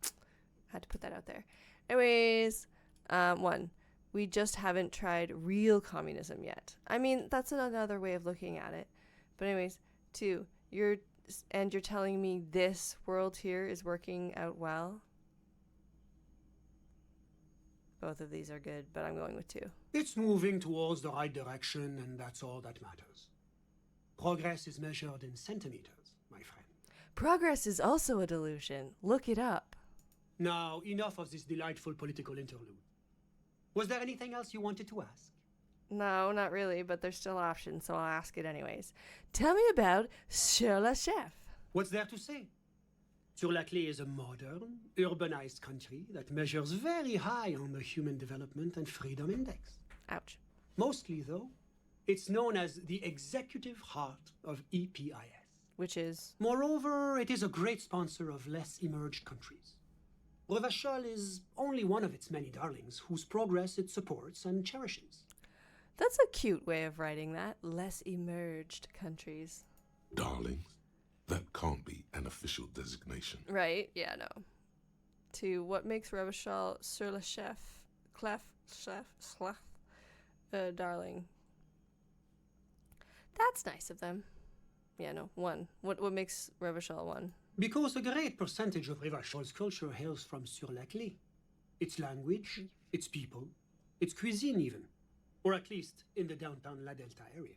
had to put that out there. Anyways, 1, we just haven't tried real communism yet. I mean, that's another way of looking at it. But anyways, 2, you're telling me this world here is working out well? Both of these are good, but I'm going with 2. It's moving towards the right direction, and that's all that matters. Progress is measured in centimeters, my friend. Progress is also a delusion. Look it up. Now, enough of this delightful political interlude. Was there anything else you wanted to ask? No, not really, but there's still options, so I'll ask it anyways. Tell me about Sur le Chef. What's there to say? Sur-la-Clé is a modern, urbanized country that measures very high on the Human Development and Freedom Index. Ouch. Mostly, though, it's known as the executive heart of EPIS. Which is? Moreover, it is a great sponsor of less emerged countries. Revachol is only one of its many darlings whose progress it supports and cherishes. That's a cute way of writing that. Less emerged countries. Darlings? That can't be an official designation. Right? Yeah, no. 2, what makes Revachol Sur le Chef, darling? That's nice of them. Yeah, no. 1. What makes Revachol 1? Because a great percentage of Revachol's culture hails from Sur-la-Clé. Its language, its people, its cuisine even. Or at least in the downtown La Delta area.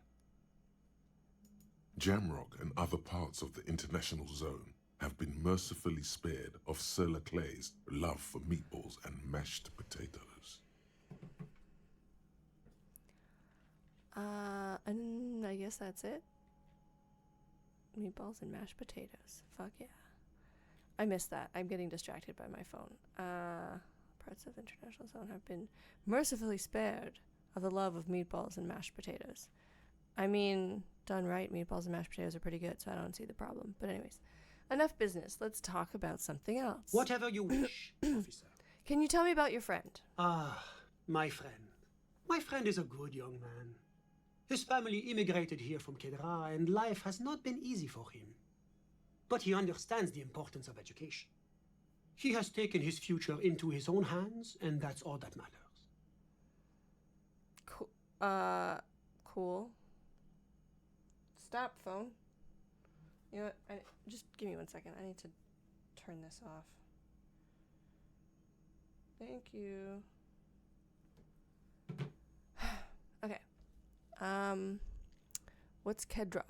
Jamrock and other parts of the international zone have been mercifully spared of Sur le Clé's love for meatballs and mashed potatoes. And I guess that's it. Meatballs and mashed potatoes. Fuck yeah. I missed that. I'm getting distracted by my phone. Parts of the international zone have been mercifully spared of the love of meatballs and mashed potatoes. I mean, done right, meatballs and mashed potatoes are pretty good, so I don't see the problem. But anyways, enough business. Let's talk about something else. Whatever you wish, officer. Can you tell me about your friend? Ah, my friend. My friend is a good young man. His family immigrated here from Kedra, and life has not been easy for him. But he understands the importance of education. He has taken his future into his own hands, and that's all that matters. Cool. Stop, phone. You know what? Just give me 1 second. I need to turn this off. Thank you. Okay. What's Kedra?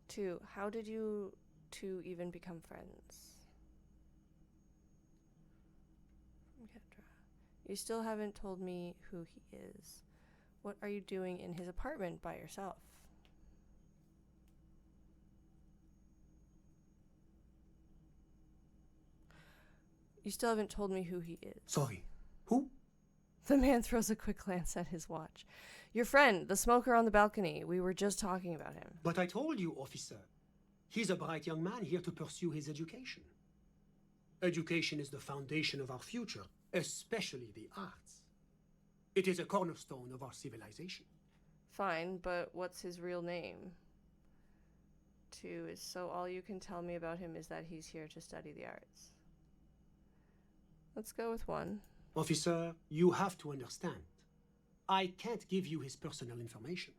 2. How did you two even become friends? Kedra. You still haven't told me who he is. What are you doing in his apartment by yourself? You still haven't told me who he is. Sorry, who? The man throws a quick glance at his watch. Your friend, the smoker on the balcony. We were just talking about him. But I told you, officer. He's a bright young man here to pursue his education. Education is the foundation of our future, especially the arts. It is a cornerstone of our civilization. Fine, but what's his real name? 2 is so all you can tell me about him is that he's here to study the arts. Let's go with 1. Officer, you have to understand. I can't give you his personal information.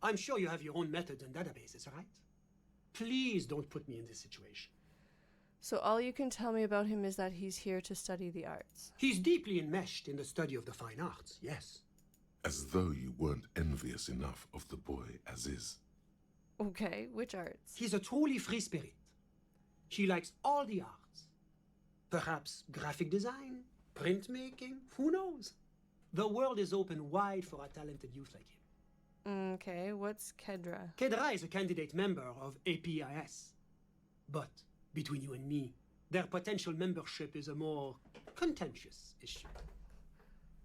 I'm sure you have your own methods and databases, right? Please don't put me in this situation. So all you can tell me about him is that he's here to study the arts. He's deeply enmeshed in the study of the fine arts, yes. As though you weren't envious enough of the boy as is. Okay, which arts? He's a truly free spirit. He likes all the arts. Perhaps graphic design, printmaking, who knows? The world is open wide for a talented youth like him. Okay, what's Kedra? Kedra is a candidate member of APIS. But between you and me, their potential membership is a more contentious issue.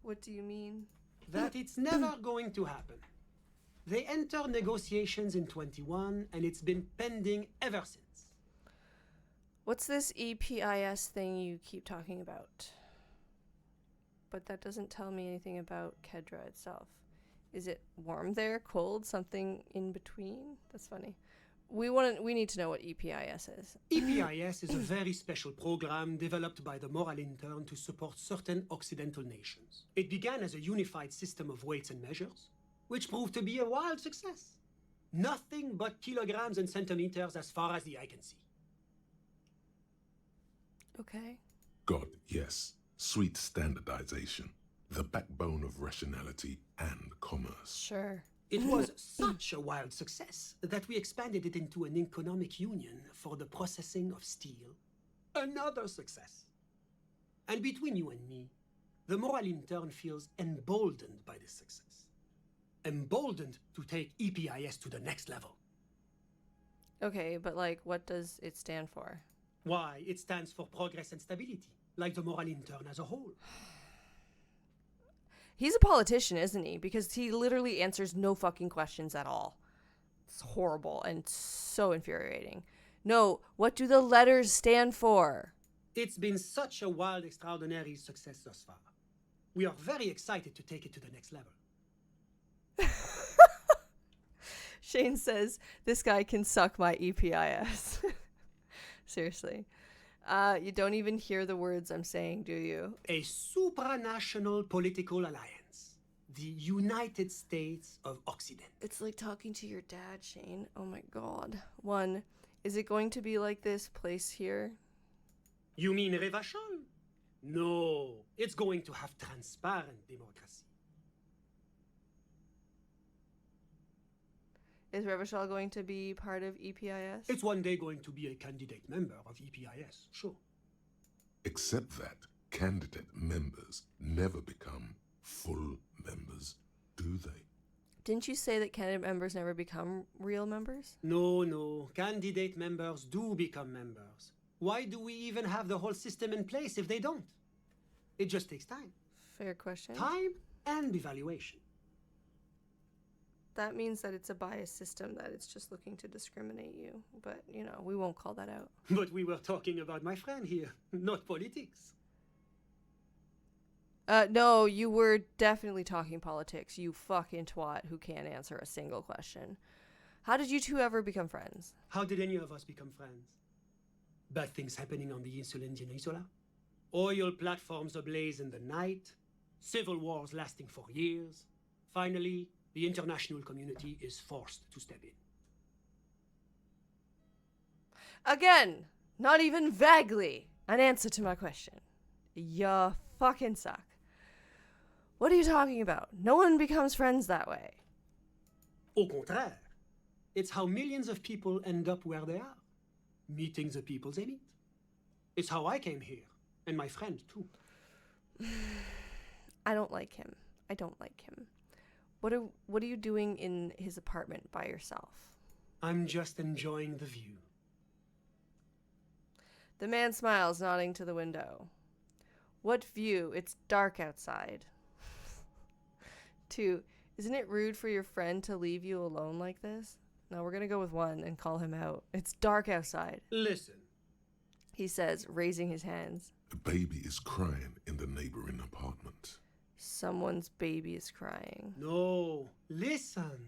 What do you mean? That it's never going to happen. They enter negotiations in 21, and it's been pending ever since. What's this EPIS thing you keep talking about? But that doesn't tell me anything about Kedra itself. Is it warm there, cold, something in between? That's funny. We need to know what EPIS is. EPIS is a very special program developed by the Moral Intern to support certain Occidental nations. It began as a unified system of weights and measures, which proved to be a wild success. Nothing but kilograms and centimeters as far as the eye can see. Okay. God, yes. Sweet standardization. The backbone of rationality and commerce. Sure. It was such a wild success that we expanded it into an economic union for the processing of steel. Another success. And between you and me, the Moral Intern feels emboldened by this success. Emboldened to take EPIS to the next level. Okay, but what does it stand for? Why, it stands for progress and stability, like the Moral Intern as a whole. He's a politician, isn't he? Because he literally answers no fucking questions at all. It's horrible and so infuriating. No, what do the letters stand for? It's been such a wild, extraordinary success thus far. We are very excited to take it to the next level. Shane says, this guy can suck my EPIS. Seriously. You don't even hear the words I'm saying, do you? A supranational political alliance. The United States of Occident. It's like talking to your dad, Shane. Oh my god. 1, is it going to be like this place here? You mean Revachol? No, it's going to have transparent democracy. Is Revachol going to be part of EPIS? It's one day going to be a candidate member of EPIS, sure. Except that candidate members never become full members, do they? Didn't you say that candidate members never become real members? No. Candidate members do become members. Why do we even have the whole system in place if they don't? It just takes time. Fair question. Time and evaluation. That means that it's a biased system, that it's just looking to discriminate you. But, we won't call that out. But we were talking about my friend here, not politics. No, you were definitely talking politics, you fucking twat who can't answer a single question. How did you two ever become friends? How did any of us become friends? Bad things happening on the Insulindian Isola? Oil platforms ablaze in the night? Civil wars lasting for years? Finally, the international community is forced to step in. Again, not even vaguely an answer to my question. You fucking suck. What are you talking about? No one becomes friends that way. Au contraire, it's how millions of people end up where they are, meeting the people they meet. It's how I came here, and my friend too. I don't like him. I don't like him. What are you doing in his apartment by yourself? I'm just enjoying the view. The man smiles, nodding to the window. What view? It's dark outside. 2. Isn't it rude for your friend to leave you alone like this? No, we're gonna go with 1 and call him out. It's dark outside, Listen, he says, raising his hands. A baby is crying in the neighboring apartment. Someone's baby is crying, no, listen.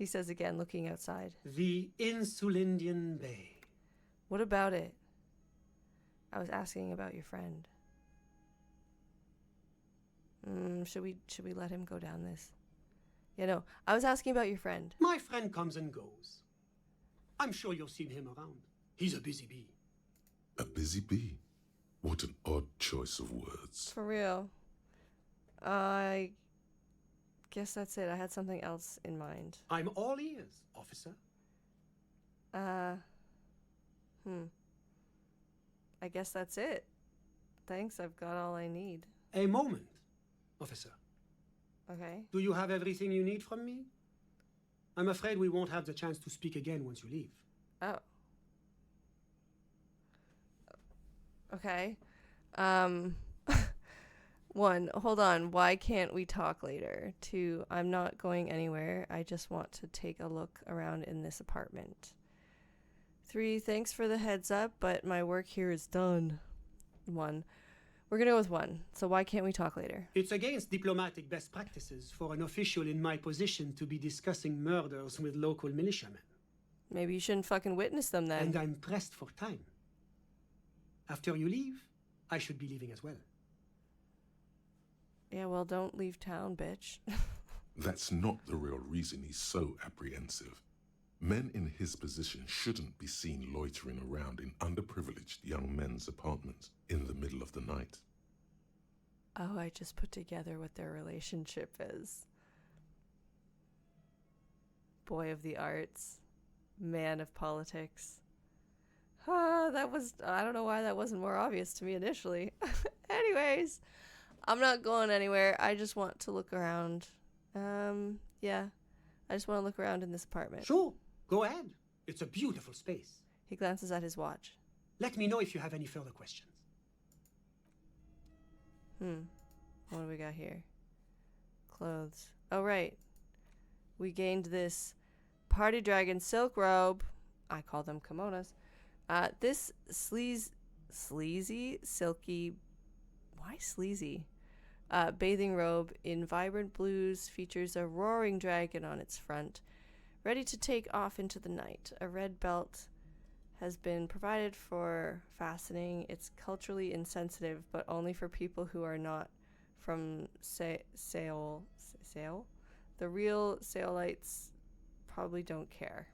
he says again, looking outside. The Insulindian Bay. What about it? I was asking about your friend. Should we let him go down this? Yeah, no, I was asking about your friend. My friend comes and goes. I'm sure you've seen him around. He's a busy bee. A busy bee? What an odd choice of words. For real. I guess that's it. I had something else in mind. I'm all ears, officer. I guess that's it. Thanks, I've got all I need. A moment, officer. Okay. Do you have everything you need from me? I'm afraid we won't have the chance to speak again once you leave. Oh. Okay. 1, hold on. Why can't we talk later? 2, I'm not going anywhere. I just want to take a look around in this apartment. 3, thanks for the heads up, but my work here is done. 1. We're gonna go with 1. So why can't we talk later? It's against diplomatic best practices for an official in my position to be discussing murders with local militiamen. Maybe you shouldn't fucking witness them then. And I'm pressed for time. After you leave, I should be leaving as well. Yeah, well, don't leave town, bitch. That's not the real reason he's so apprehensive. Men in his position shouldn't be seen loitering around in underprivileged young men's apartments in the middle of the night. Oh, I just put together what their relationship is. Boy of the arts, man of politics. I don't know why that wasn't more obvious to me initially. Anyways, I'm not going anywhere. I just want to look around. Yeah, I just want to look around in this apartment. Sure, go ahead. It's a beautiful space. He glances at his watch. Let me know if you have any further questions. What do we got here? Clothes. Oh, right. We gained this party dragon silk robe. I call them kimonos. This sleazy, silky, why sleazy? Bathing robe in vibrant blues features a roaring dragon on its front, ready to take off into the night. A red belt has been provided for fastening. It's culturally insensitive, but only for people who are not from Seoul. The real Seoulites probably don't care.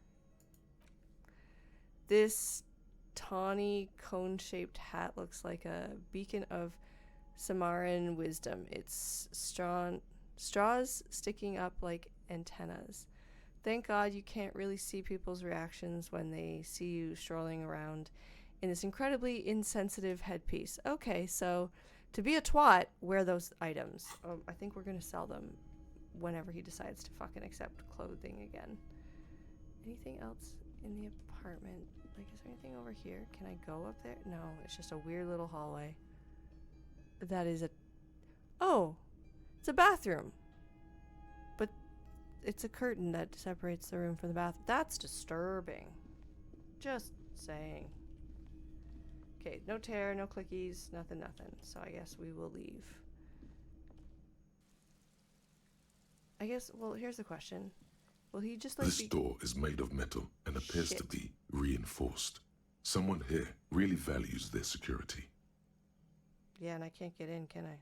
This tawny cone-shaped hat looks like a beacon of Samaran wisdom. Its straws sticking up like antennas. Thank God you can't really see people's reactions when they see you strolling around in this incredibly insensitive headpiece. Okay, so to be a twat, wear those items. I think we're gonna sell them whenever he decides to fucking accept clothing again. Anything else in the apartment? Like, is there anything over here? Can I go up there? No, it's just a weird little hallway. That is a... Oh! It's a bathroom! But it's a curtain that separates the room from the bathroom. That's disturbing. Just saying. Okay, no tear, no clickies, nothing. So I guess we will leave. I guess, well, here's the question. Will he just like This door is made of metal and appears to Shit. be reinforced. Someone here really values their security. Yeah, and I can't get in, can I?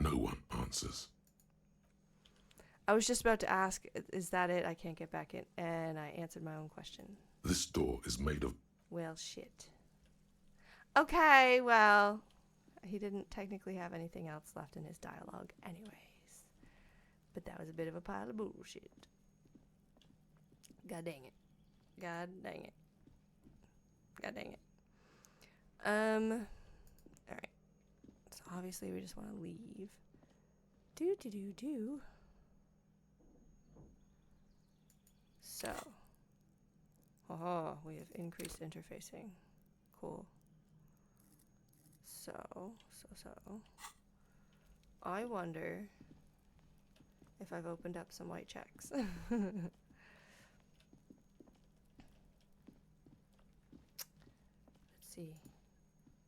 No one answers. I was just about to ask, is that it? I can't get back in. And I answered my own question. This door is made of... Well, shit. Okay, well, he didn't technically have anything else left in his dialogue anyways. But that was a bit of a pile of bullshit. God dang it. God dang it. God dang it. Alright. So obviously we just want to leave. Do. So. Oh, we have increased interfacing. Cool. So. I wonder if I've opened up some white checks. Let's see.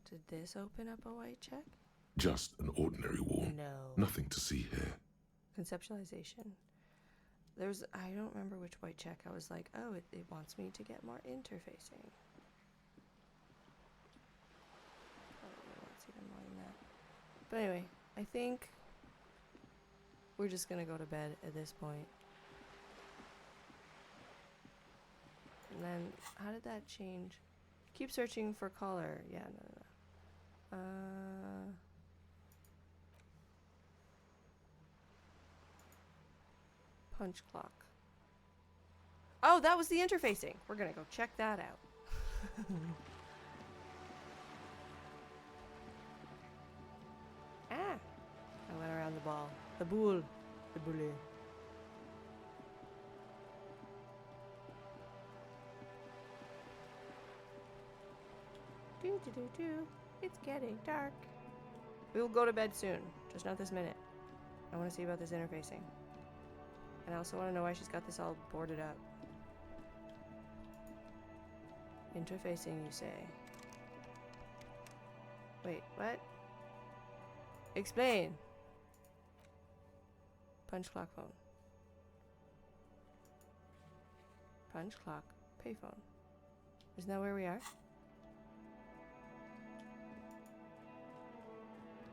Did this open up a white check? Just an ordinary wall. No. Nothing to see here. Conceptualization. I don't remember which white check. I was like, oh, it wants me to get more interfacing. Probably wants even more than that. But anyway, I think we're just gonna go to bed at this point. And then, how did that change? Keep searching for color. Yeah, no. Punch clock. Oh, that was the interfacing. We're gonna go check that out. Ah! I went around the ball. The boule. The boule. Do. It's getting dark. We will go to bed soon. Just not this minute. I want to see about this interfacing. And I also want to know why she's got this all boarded up. Interfacing, you say? Wait, what? Explain. Punch clock phone. Punch clock payphone. Isn't that where we are?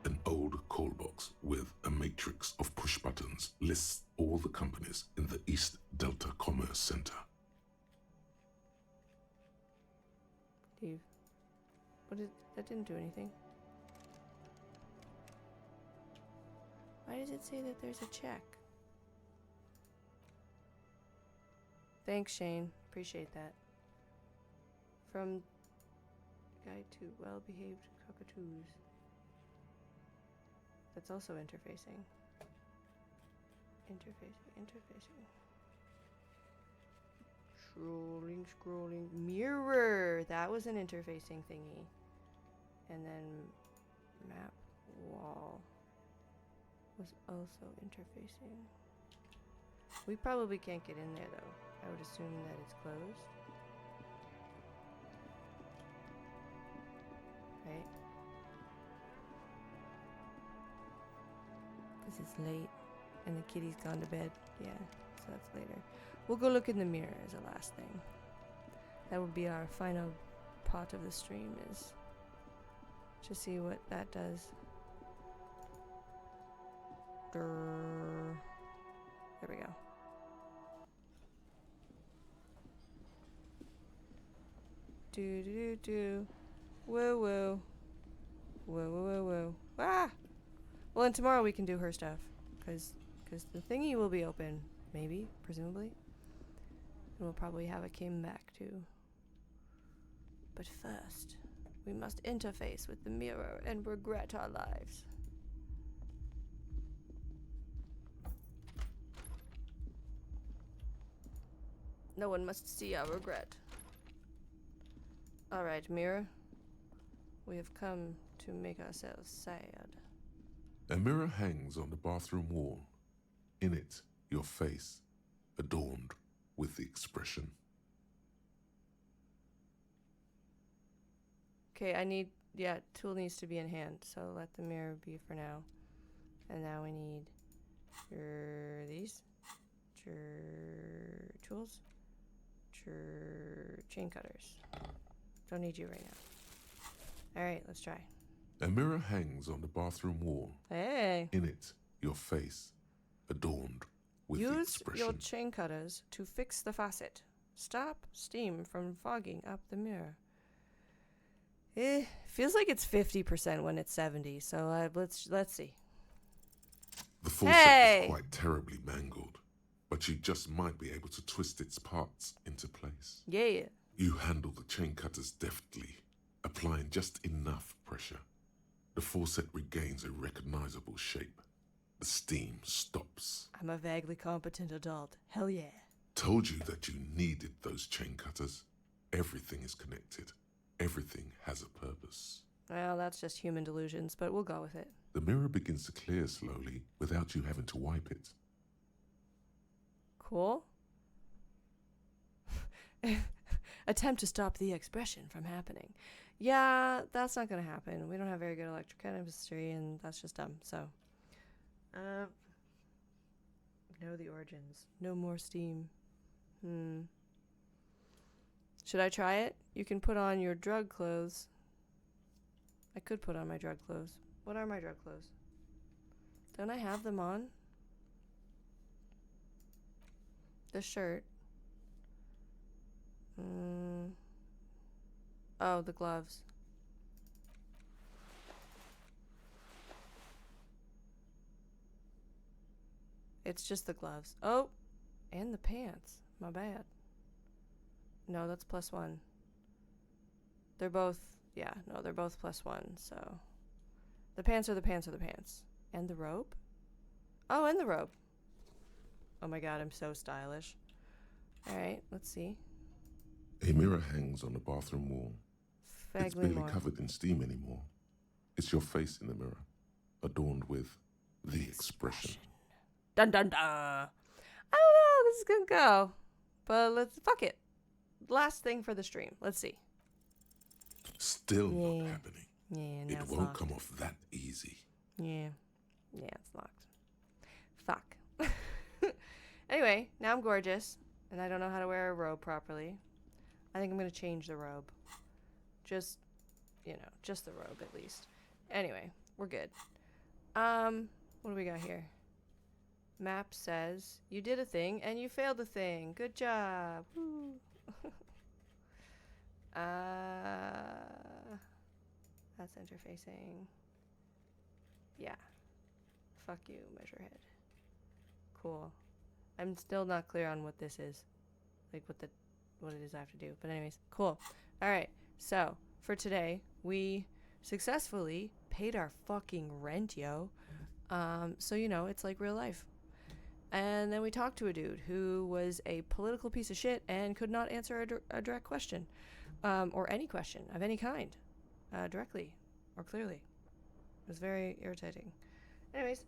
An old call box with a matrix of push buttons lists all the companies in the East Delta Commerce Center. Leave. That didn't do anything. Why does it say that there's a check? Thanks, Shane. Appreciate that. From guide to well-behaved cockatoos. That's also interfacing. Interfacing. Scrolling. Mirror! That was an interfacing thingy. And then map wall was also interfacing. We probably can't get in there though. I would assume that it's closed. Right? Because it's late and the kitty's gone to bed. Yeah, so that's later. We'll go look in the mirror as a last thing. That would be our final part of the stream, is to see what that does. There we go. Do. Woo. Ah! Well, and tomorrow we can do her stuff. Because the thingy will be open. Maybe, presumably. And we'll probably have a Kim back too. But first, we must interface with the mirror and regret our lives. No one must see our regret. Alright, mirror. We have come to make ourselves sad. A mirror hangs on the bathroom wall. In it, your face, adorned with the expression. Okay, tool needs to be in hand, so let the mirror be for now. And now we need These. Tools. Chain cutters. Don't need you right now. Alright, let's try. A mirror hangs on the bathroom wall. Hey! In it, your face, adorned with the Use expression. your chain cutters to fix the faucet. Stop steam from fogging up the mirror. Feels like it's 50% when it's 70, so let's see. The faucet Hey! is quite terribly mangled, but you just might be able to twist its parts into place. Yeah. You handle the chain cutters deftly, applying just enough pressure. The faucet regains a recognizable shape. The steam stops. I'm a vaguely competent adult. Hell yeah. Told you that you needed those chain cutters. Everything is connected. Everything has a purpose. Well, that's just human delusions, but we'll go with it. The mirror begins to clear slowly without you having to wipe it. Cool. Attempt to stop the expression from happening. Yeah, that's not gonna happen. We don't have very good electrochemistry, and that's just dumb, so. Know the origins. No more steam. Should I try it? You can put on your drug clothes. I could put on my drug clothes. What are my drug clothes? Don't I have them on? The shirt. Oh, the gloves. It's just the gloves. Oh, and the pants. My bad. No, that's +1. They're both, yeah, no, they're both +1, so. The pants are the pants are the pants. And the robe? Oh, and the robe. Oh my god, I'm so stylish. Alright, let's see. A mirror hangs on the bathroom wall. It's Vaguely barely more. covered in steam anymore. It's your face in the mirror, adorned with the expression. Dun dun dun! I don't know how this is gonna go. But fuck it. Last thing for the stream. Let's see. Still not happening. Yeah, now It it's won't locked. come off that easy. Yeah. Yeah, it's locked. Fuck. Anyway, now I'm gorgeous, and I don't know how to wear a robe properly. I think I'm gonna change the robe. Just, just the robe at least. Anyway, we're good. What do we got here? Map says, you did a thing, and you failed the thing. Good job. Woo. That's interfacing. Yeah. Fuck you, Measurehead. Cool. I'm still not clear on what this is. Like what it is I have to do. But anyways, cool. Alright, so for today, we successfully paid our fucking rent, yo. So it's like real life. And then we talked to a dude who was a political piece of shit and could not answer a direct question. Or any question of any kind. Directly or clearly. It was very irritating. Anyways,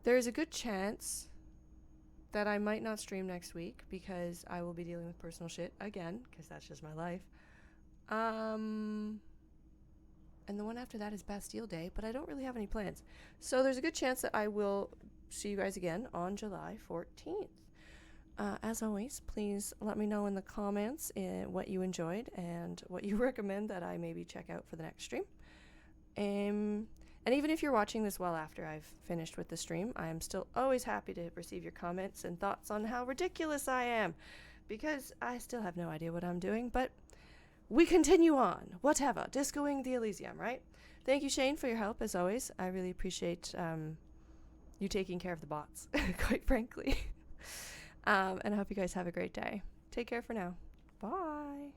there's a good chance that I might not stream next week because I will be dealing with personal shit again, because that's just my life. And the one after that is Bastille Day, but I don't really have any plans. So there's a good chance that I will see you guys again on July 14th. As always, please let me know in the comments what you enjoyed and what you recommend that I maybe check out for the next stream. And even if you're watching this well after I've finished with the stream, I am still always happy to receive your comments and thoughts on how ridiculous I am, because I still have no idea what I'm doing, but we continue on. Whatever. Discoing the Elysium, right? Thank you, Shane, for your help, as always. I really appreciate you taking care of the bots, quite frankly. And I hope you guys have a great day. Take care for now. Bye.